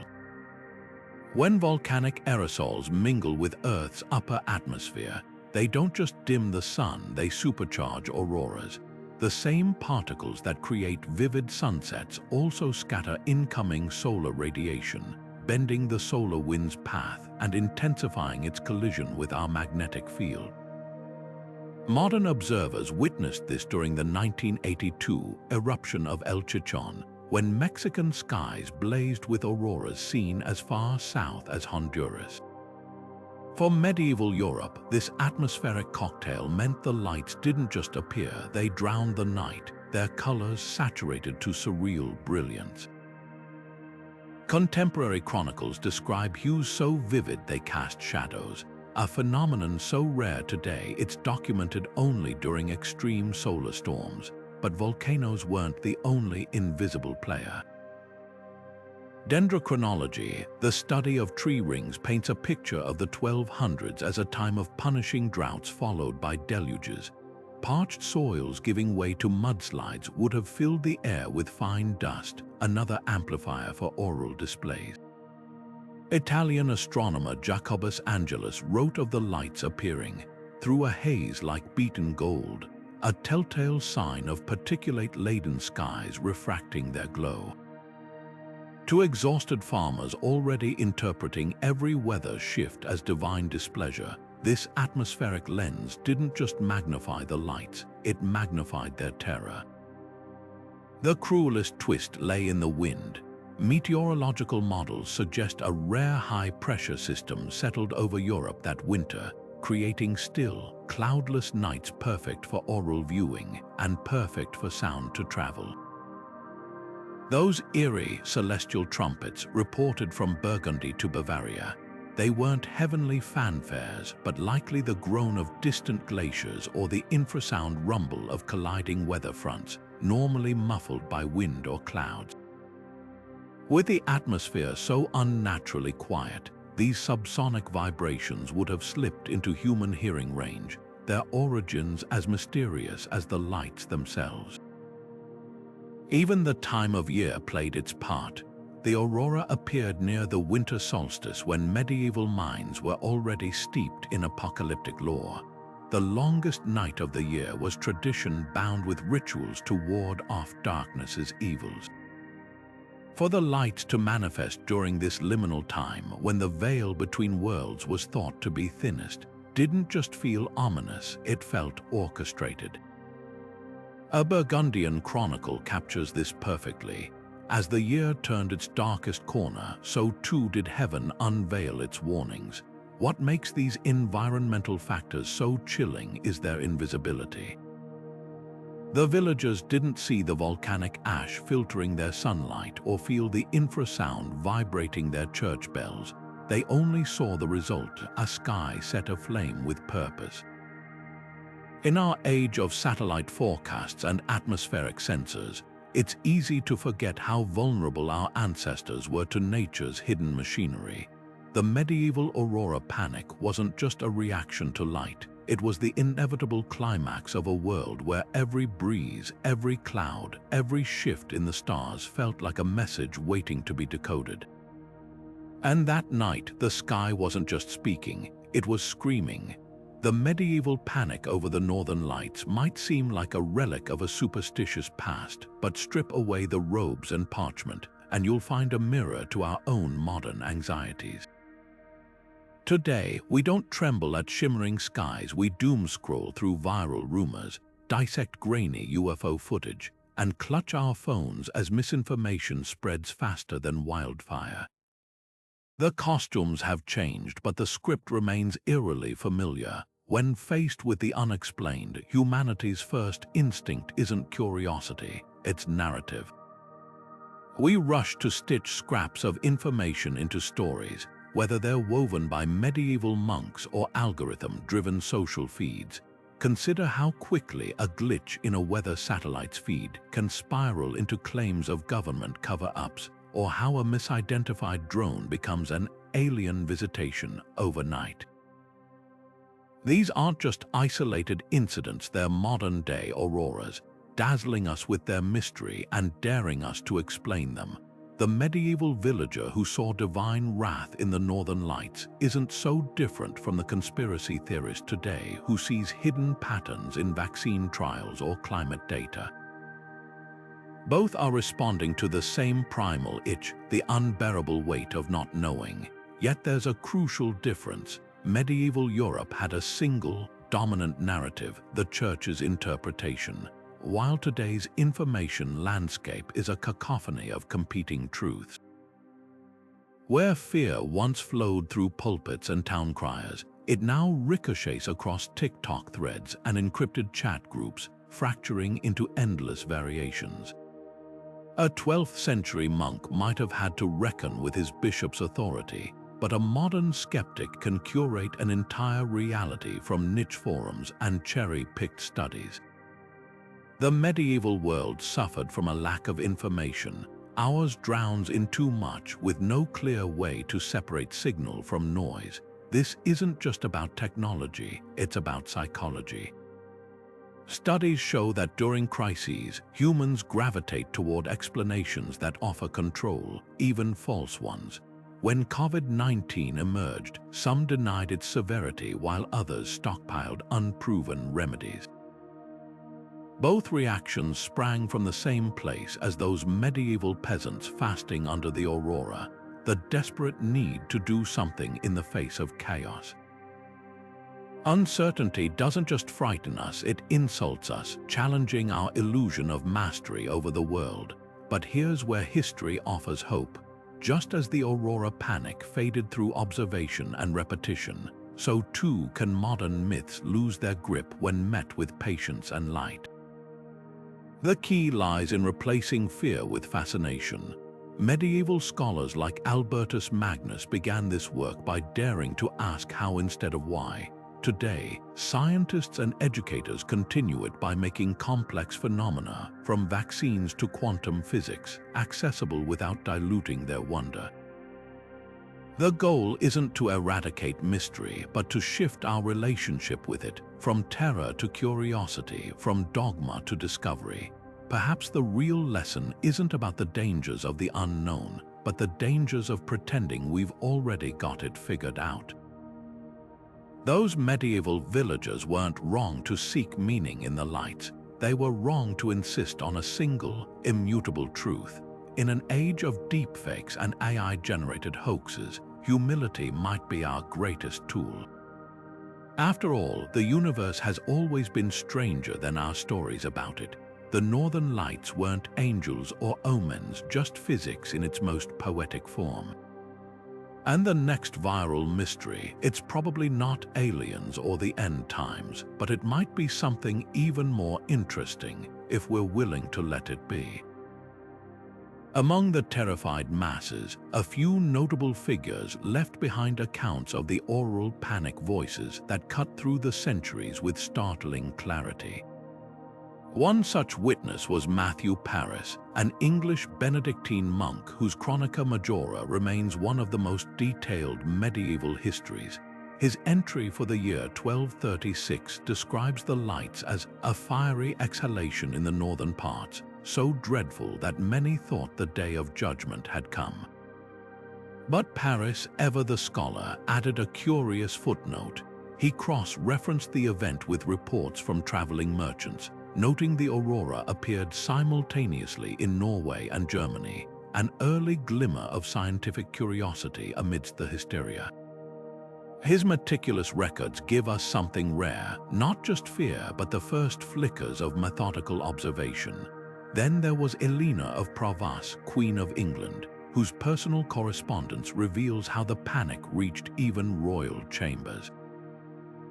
When volcanic aerosols mingle with Earth's upper atmosphere, they don't just dim the sun, they supercharge auroras. The same particles that create vivid sunsets also scatter incoming solar radiation, bending the solar wind's path and intensifying its collision with our magnetic field. Modern observers witnessed this during the 1982 eruption of El Chichon, when Mexican skies blazed with auroras seen as far south as Honduras. For medieval Europe, this atmospheric cocktail meant the lights didn't just appear, they drowned the night, their colors saturated to surreal brilliance. Contemporary chronicles describe hues so vivid they cast shadows, a phenomenon so rare today it's documented only during extreme solar storms. But volcanoes weren't the only invisible player. Dendrochronology, the study of tree rings, paints a picture of the 1200s as a time of punishing droughts followed by deluges. Parched soils giving way to mudslides would have filled the air with fine dust, another amplifier for auroral displays. Italian astronomer Jacobus Angelus wrote of the lights appearing through a haze like beaten gold, a telltale sign of particulate-laden skies refracting their glow. To exhausted farmers already interpreting every weather shift as divine displeasure, this atmospheric lens didn't just magnify the lights, it magnified their terror. The cruelest twist lay in the wind. Meteorological models suggest a rare high-pressure system settled over Europe that winter, creating still, cloudless nights perfect for auroral viewing and perfect for sound to travel. Those eerie celestial trumpets reported from Burgundy to Bavaria. They weren't heavenly fanfares, but likely the groan of distant glaciers or the infrasound rumble of colliding weather fronts, normally muffled by wind or clouds. With the atmosphere so unnaturally quiet, these subsonic vibrations would have slipped into human hearing range, their origins as mysterious as the lights themselves. Even the time of year played its part. The aurora appeared near the winter solstice when medieval minds were already steeped in apocalyptic lore. The longest night of the year was tradition bound with rituals to ward off darkness's evils. For the lights to manifest during this liminal time, when the veil between worlds was thought to be thinnest, didn't just feel ominous, it felt orchestrated. A Burgundian chronicle captures this perfectly. As the year turned its darkest corner, so too did heaven unveil its warnings. What makes these environmental factors so chilling is their invisibility. The villagers didn't see the volcanic ash filtering their sunlight or feel the infrasound vibrating their church bells. They only saw the result, a sky set aflame with purpose. In our age of satellite forecasts and atmospheric sensors, it's easy to forget how vulnerable our ancestors were to nature's hidden machinery. The medieval aurora panic wasn't just a reaction to light. It was the inevitable climax of a world where every breeze, every cloud, every shift in the stars felt like a message waiting to be decoded. And that night, the sky wasn't just speaking, it was screaming. The medieval panic over the northern lights might seem like a relic of a superstitious past, but strip away the robes and parchment, and you'll find a mirror to our own modern anxieties. Today, we don't tremble at shimmering skies, we doom-scroll through viral rumors, dissect grainy UFO footage, and clutch our phones as misinformation spreads faster than wildfire. The costumes have changed, but the script remains eerily familiar. When faced with the unexplained, humanity's first instinct isn't curiosity, it's narrative. We rush to stitch scraps of information into stories, whether they're woven by medieval monks or algorithm-driven social feeds. Consider how quickly a glitch in a weather satellite's feed can spiral into claims of government cover-ups, or how a misidentified drone becomes an alien visitation overnight. These aren't just isolated incidents, they're modern-day auroras, dazzling us with their mystery and daring us to explain them. The medieval villager who saw divine wrath in the northern lights isn't so different from the conspiracy theorist today who sees hidden patterns in vaccine trials or climate data. Both are responding to the same primal itch, the unbearable weight of not knowing. Yet there's a crucial difference. Medieval Europe had a single, dominant narrative, the Church's interpretation, while today's information landscape is a cacophony of competing truths. Where fear once flowed through pulpits and town criers, it now ricochets across TikTok threads and encrypted chat groups, fracturing into endless variations. A 12th century monk might have had to reckon with his bishop's authority, but a modern skeptic can curate an entire reality from niche forums and cherry-picked studies. The medieval world suffered from a lack of information. Ours drowns in too much with no clear way to separate signal from noise. This isn't just about technology, it's about psychology. Studies show that during crises, humans gravitate toward explanations that offer control, even false ones. When COVID-19 emerged, some denied its severity while others stockpiled unproven remedies. Both reactions sprang from the same place as those medieval peasants fasting under the Aurora, the desperate need to do something in the face of chaos. Uncertainty doesn't just frighten us, it insults us, challenging our illusion of mastery over the world. But here's where history offers hope. Just as the Aurora panic faded through observation and repetition, so too can modern myths lose their grip when met with patience and light. The key lies in replacing fear with fascination. Medieval scholars like Albertus Magnus began this work by daring to ask how instead of why. Today, scientists and educators continue it by making complex phenomena, from vaccines to quantum physics, accessible without diluting their wonder. The goal isn't to eradicate mystery, but to shift our relationship with it, from terror to curiosity, from dogma to discovery. Perhaps the real lesson isn't about the dangers of the unknown, but the dangers of pretending we've already got it figured out. Those medieval villagers weren't wrong to seek meaning in the lights. They were wrong to insist on a single, immutable truth. In an age of deepfakes and AI-generated hoaxes, humility might be our greatest tool. After all, the universe has always been stranger than our stories about it. The northern lights weren't angels or omens, just physics in its most poetic form. And the next viral mystery, it's probably not aliens or the end times, but it might be something even more interesting if we're willing to let it be. Among the terrified masses, a few notable figures left behind accounts of the oral panic voices that cut through the centuries with startling clarity. One such witness was Matthew Paris, an English Benedictine monk whose Chronica Majora remains one of the most detailed medieval histories. His entry for the year 1236 describes the lights as a fiery exhalation in the northern parts, so dreadful that many thought the day of judgment had come. But Paris, ever the scholar, added a curious footnote. He cross-referenced the event with reports from traveling merchants, noting the aurora appeared simultaneously in Norway and Germany, an early glimmer of scientific curiosity amidst the hysteria. His meticulous records give us something rare, not just fear, but the first flickers of methodical observation. Then there was Elena of Provence, Queen of England, whose personal correspondence reveals how the panic reached even royal chambers.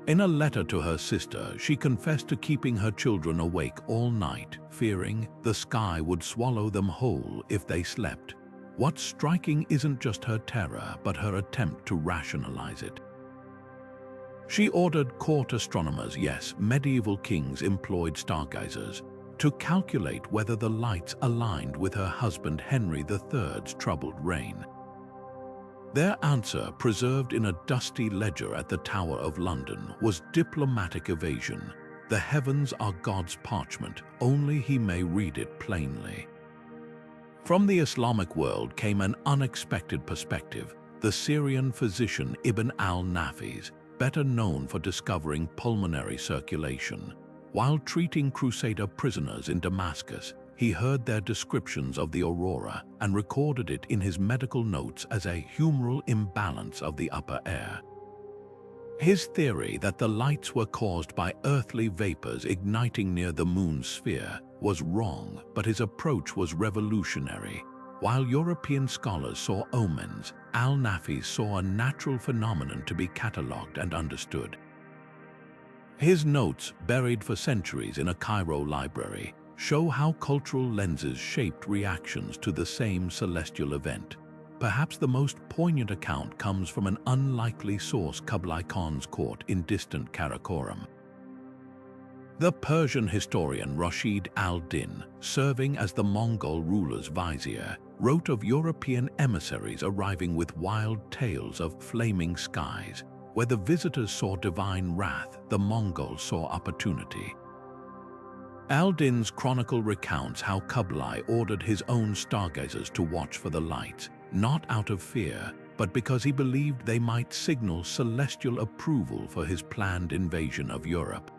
In a letter to her sister, she confessed to keeping her children awake all night, fearing the sky would swallow them whole if they slept. What's striking isn't just her terror, but her attempt to rationalize it. She ordered court astronomers, yes, medieval kings employed stargazers, to calculate whether the lights aligned with her husband Henry III's troubled reign. Their answer, preserved in a dusty ledger at the Tower of London, was diplomatic evasion. The heavens are God's parchment, only he may read it plainly. From the Islamic world came an unexpected perspective. The Syrian physician Ibn al-Nafis, better known for discovering pulmonary circulation, while treating Crusader prisoners in Damascus, he heard their descriptions of the Aurora and recorded it in his medical notes as a humoral imbalance of the upper air. His theory that the lights were caused by earthly vapors igniting near the moon's sphere was wrong, but his approach was revolutionary. While European scholars saw omens, al-Nafis saw a natural phenomenon to be catalogued and understood. His notes, buried for centuries in a Cairo library, show how cultural lenses shaped reactions to the same celestial event. Perhaps the most poignant account comes from an unlikely source, Kublai Khan's court in distant Karakoram. The Persian historian Rashid al-Din, serving as the Mongol ruler's vizier, wrote of European emissaries arriving with wild tales of flaming skies. Where the visitors saw divine wrath, the Mongols saw opportunity. Al-Din's chronicle recounts how Kublai ordered his own stargazers to watch for the lights, not out of fear, but because he believed they might signal celestial approval for his planned invasion of Europe.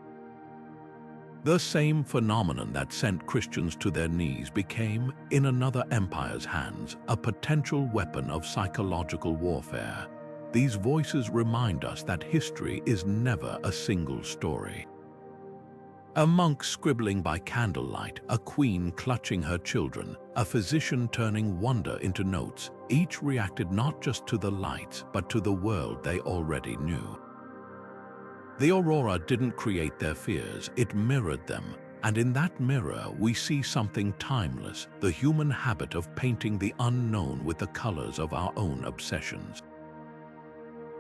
The same phenomenon that sent Christians to their knees became, in another empire's hands, a potential weapon of psychological warfare. These voices remind us that history is never a single story. A monk scribbling by candlelight, a queen clutching her children, a physician turning wonder into notes, each reacted not just to the lights, but to the world they already knew. The Aurora didn't create their fears, it mirrored them, and in that mirror we see something timeless, the human habit of painting the unknown with the colors of our own obsessions.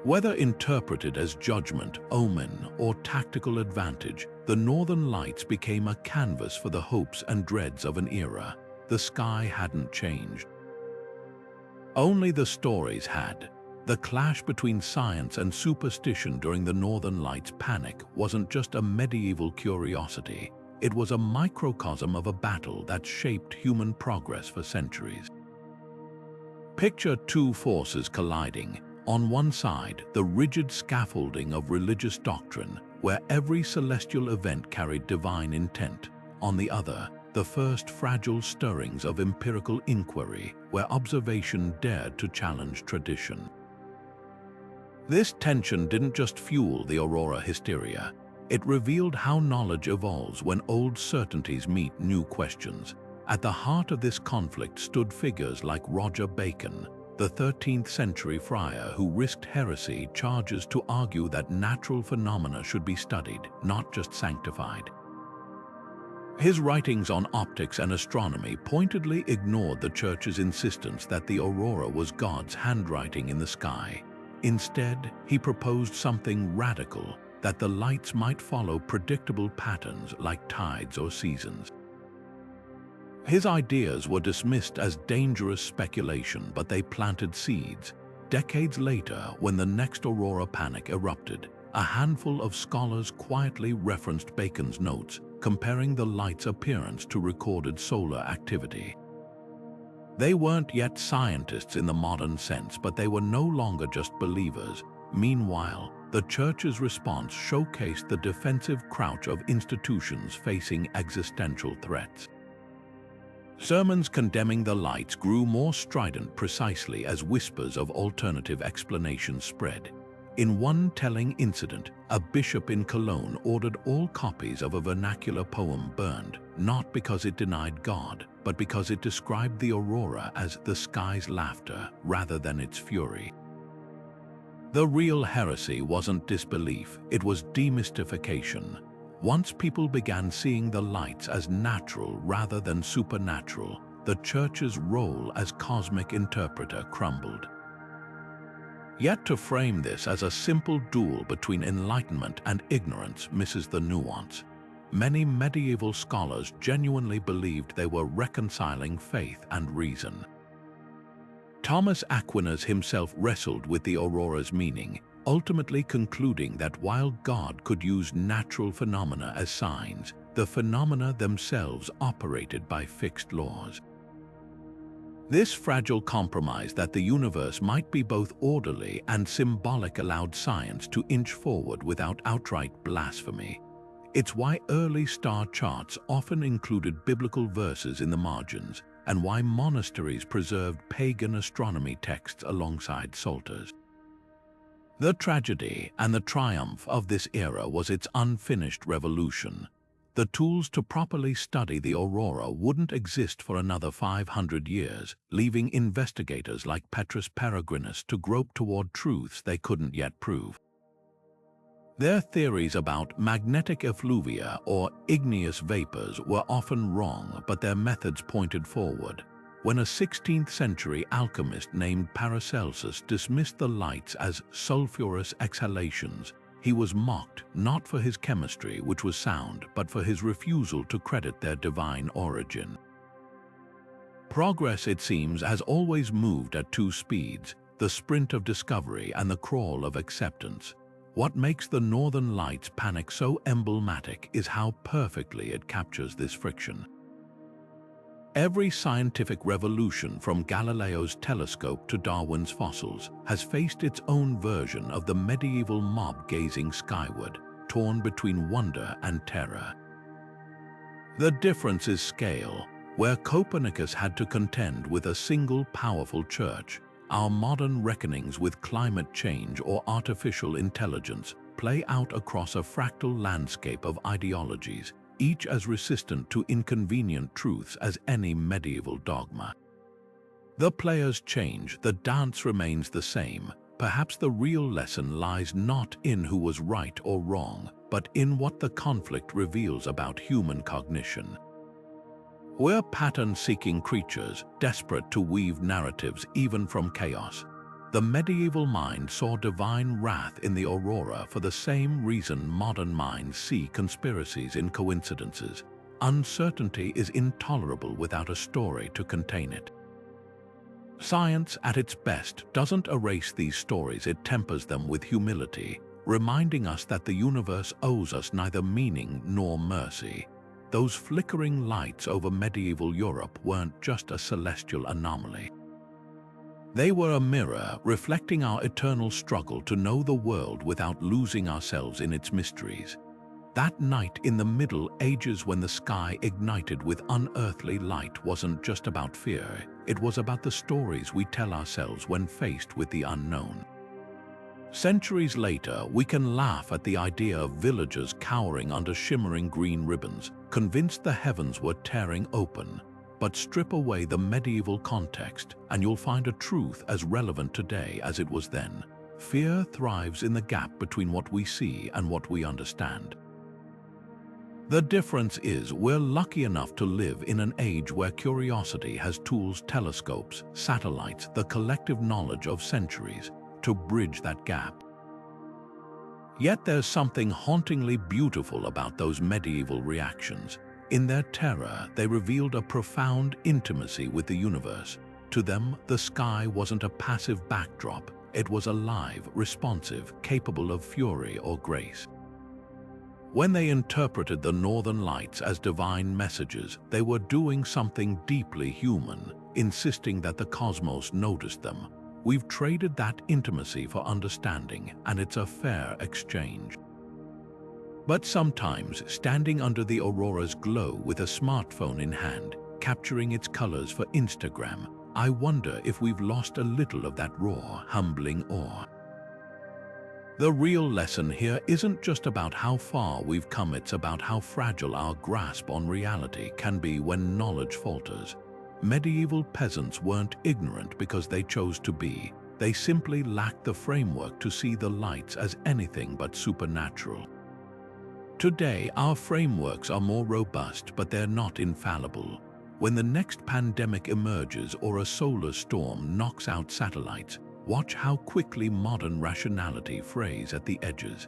Whether interpreted as judgment, omen, or tactical advantage, the Northern Lights became a canvas for the hopes and dreads of an era. The sky hadn't changed. Only the stories had. The clash between science and superstition during the Northern Lights panic wasn't just a medieval curiosity. It was a microcosm of a battle that shaped human progress for centuries. Picture two forces colliding. On one side, the rigid scaffolding of religious doctrine, where every celestial event carried divine intent. On the other, the first fragile stirrings of empirical inquiry, where observation dared to challenge tradition. This tension didn't just fuel the Aurora hysteria. It revealed how knowledge evolves when old certainties meet new questions. At the heart of this conflict stood figures like Roger Bacon, the 13th century friar who risked heresy charges to argue that natural phenomena should be studied, not just sanctified. His writings on optics and astronomy pointedly ignored the Church's insistence that the aurora was God's handwriting in the sky. Instead, he proposed something radical, that the lights might follow predictable patterns like tides or seasons. His ideas were dismissed as dangerous speculation, but they planted seeds. Decades later, when the next Aurora panic erupted, a handful of scholars quietly referenced Bacon's notes, comparing the light's appearance to recorded solar activity. They weren't yet scientists in the modern sense, but they were no longer just believers. Meanwhile, the Church's response showcased the defensive crouch of institutions facing existential threats. Sermons condemning the lights grew more strident precisely as whispers of alternative explanations spread. In one telling incident, a bishop in Cologne ordered all copies of a vernacular poem burned, not because it denied God, but because it described the aurora as the sky's laughter rather than its fury. The real heresy wasn't disbelief, it was demystification. Once people began seeing the lights as natural rather than supernatural, the Church's role as cosmic interpreter crumbled. Yet to frame this as a simple duel between enlightenment and ignorance misses the nuance. Many medieval scholars genuinely believed they were reconciling faith and reason. Thomas Aquinas himself wrestled with the aurora's meaning, ultimately concluding that while God could use natural phenomena as signs, the phenomena themselves operated by fixed laws. This fragile compromise that the universe might be both orderly and symbolic allowed science to inch forward without outright blasphemy. It's why early star charts often included biblical verses in the margins, and why monasteries preserved pagan astronomy texts alongside psalters. The tragedy and the triumph of this era was its unfinished revolution. The tools to properly study the aurora wouldn't exist for another 500 years, leaving investigators like Petrus Peregrinus to grope toward truths they couldn't yet prove. Their theories about magnetic effluvia or igneous vapors were often wrong, but their methods pointed forward. When a 16th century alchemist named Paracelsus dismissed the lights as sulfurous exhalations, he was mocked not for his chemistry, which was sound, but for his refusal to credit their divine origin. Progress, it seems, has always moved at two speeds, the sprint of discovery and the crawl of acceptance. What makes the Northern Lights panic so emblematic is how perfectly it captures this friction. Every scientific revolution, from Galileo's telescope to Darwin's fossils, has faced its own version of the medieval mob gazing skyward, torn between wonder and terror. The difference is scale. Where Copernicus had to contend with a single powerful church, our modern reckonings with climate change or artificial intelligence play out across a fractal landscape of ideologies, each as resistant to inconvenient truths as any medieval dogma. The players change, the dance remains the same. Perhaps the real lesson lies not in who was right or wrong, but in what the conflict reveals about human cognition. We're pattern-seeking creatures, desperate to weave narratives even from chaos. The medieval mind saw divine wrath in the aurora for the same reason modern minds see conspiracies in coincidences. Uncertainty is intolerable without a story to contain it. Science, at its best, doesn't erase these stories, it tempers them with humility, reminding us that the universe owes us neither meaning nor mercy. Those flickering lights over medieval Europe weren't just a celestial anomaly. They were a mirror reflecting our eternal struggle to know the world without losing ourselves in its mysteries. That night in the Middle Ages, when the sky ignited with unearthly light, wasn't just about fear, it was about the stories we tell ourselves when faced with the unknown. Centuries later, we can laugh at the idea of villagers cowering under shimmering green ribbons, convinced the heavens were tearing open. But strip away the medieval context, and you'll find a truth as relevant today as it was then. Fear thrives in the gap between what we see and what we understand. The difference is we're lucky enough to live in an age where curiosity has tools, telescopes, satellites, the collective knowledge of centuries, to bridge that gap. Yet there's something hauntingly beautiful about those medieval reactions. In their terror, they revealed a profound intimacy with the universe. To them, the sky wasn't a passive backdrop. It was alive, responsive, capable of fury or grace. When they interpreted the Northern Lights as divine messages, they were doing something deeply human, insisting that the cosmos noticed them. We've traded that intimacy for understanding, and it's a fair exchange. But sometimes, standing under the aurora's glow with a smartphone in hand, capturing its colors for Instagram, I wonder if we've lost a little of that raw, humbling awe. The real lesson here isn't just about how far we've come, it's about how fragile our grasp on reality can be when knowledge falters. Medieval peasants weren't ignorant because they chose to be. They simply lacked the framework to see the lights as anything but supernatural. Today, our frameworks are more robust, but they're not infallible. When the next pandemic emerges or a solar storm knocks out satellites, watch how quickly modern rationality frays at the edges.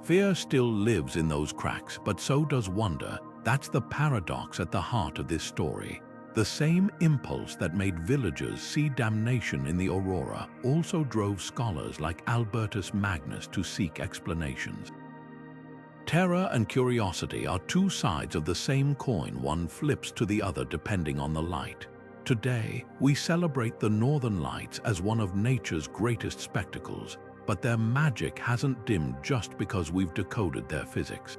Fear still lives in those cracks, but so does wonder. That's the paradox at the heart of this story. The same impulse that made villagers see damnation in the Aurora also drove scholars like Albertus Magnus to seek explanations. Terror and curiosity are two sides of the same coin, one flips to the other depending on the light. Today, we celebrate the northern lights as one of nature's greatest spectacles, but their magic hasn't dimmed just because we've decoded their physics.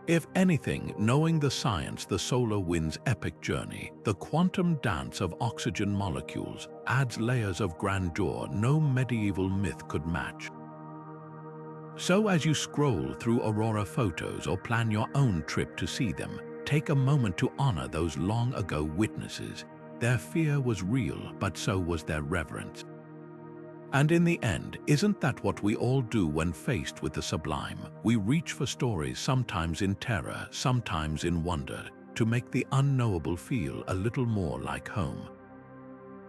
If anything, knowing the science, the solar wind's epic journey, the quantum dance of oxygen molecules, adds layers of grandeur no medieval myth could match. So as you scroll through Aurora photos or plan your own trip to see them, take a moment to honor those long-ago witnesses. Their fear was real, but so was their reverence. And in the end, isn't that what we all do when faced with the sublime? We reach for stories, sometimes in terror, sometimes in wonder, to make the unknowable feel a little more like home.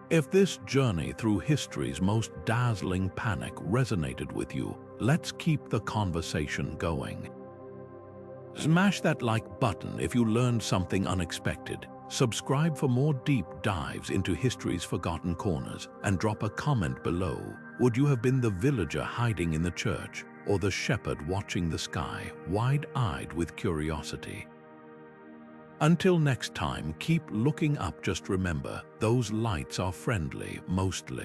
If this journey through history's most dazzling panic resonated with you, let's keep the conversation going. Smash that like button if you learned something unexpected. Subscribe for more deep dives into history's forgotten corners, and drop a comment below. Would you have been the villager hiding in the church, or the shepherd watching the sky, wide-eyed with curiosity? Until next time, keep looking up. Just remember, those lights are friendly, mostly.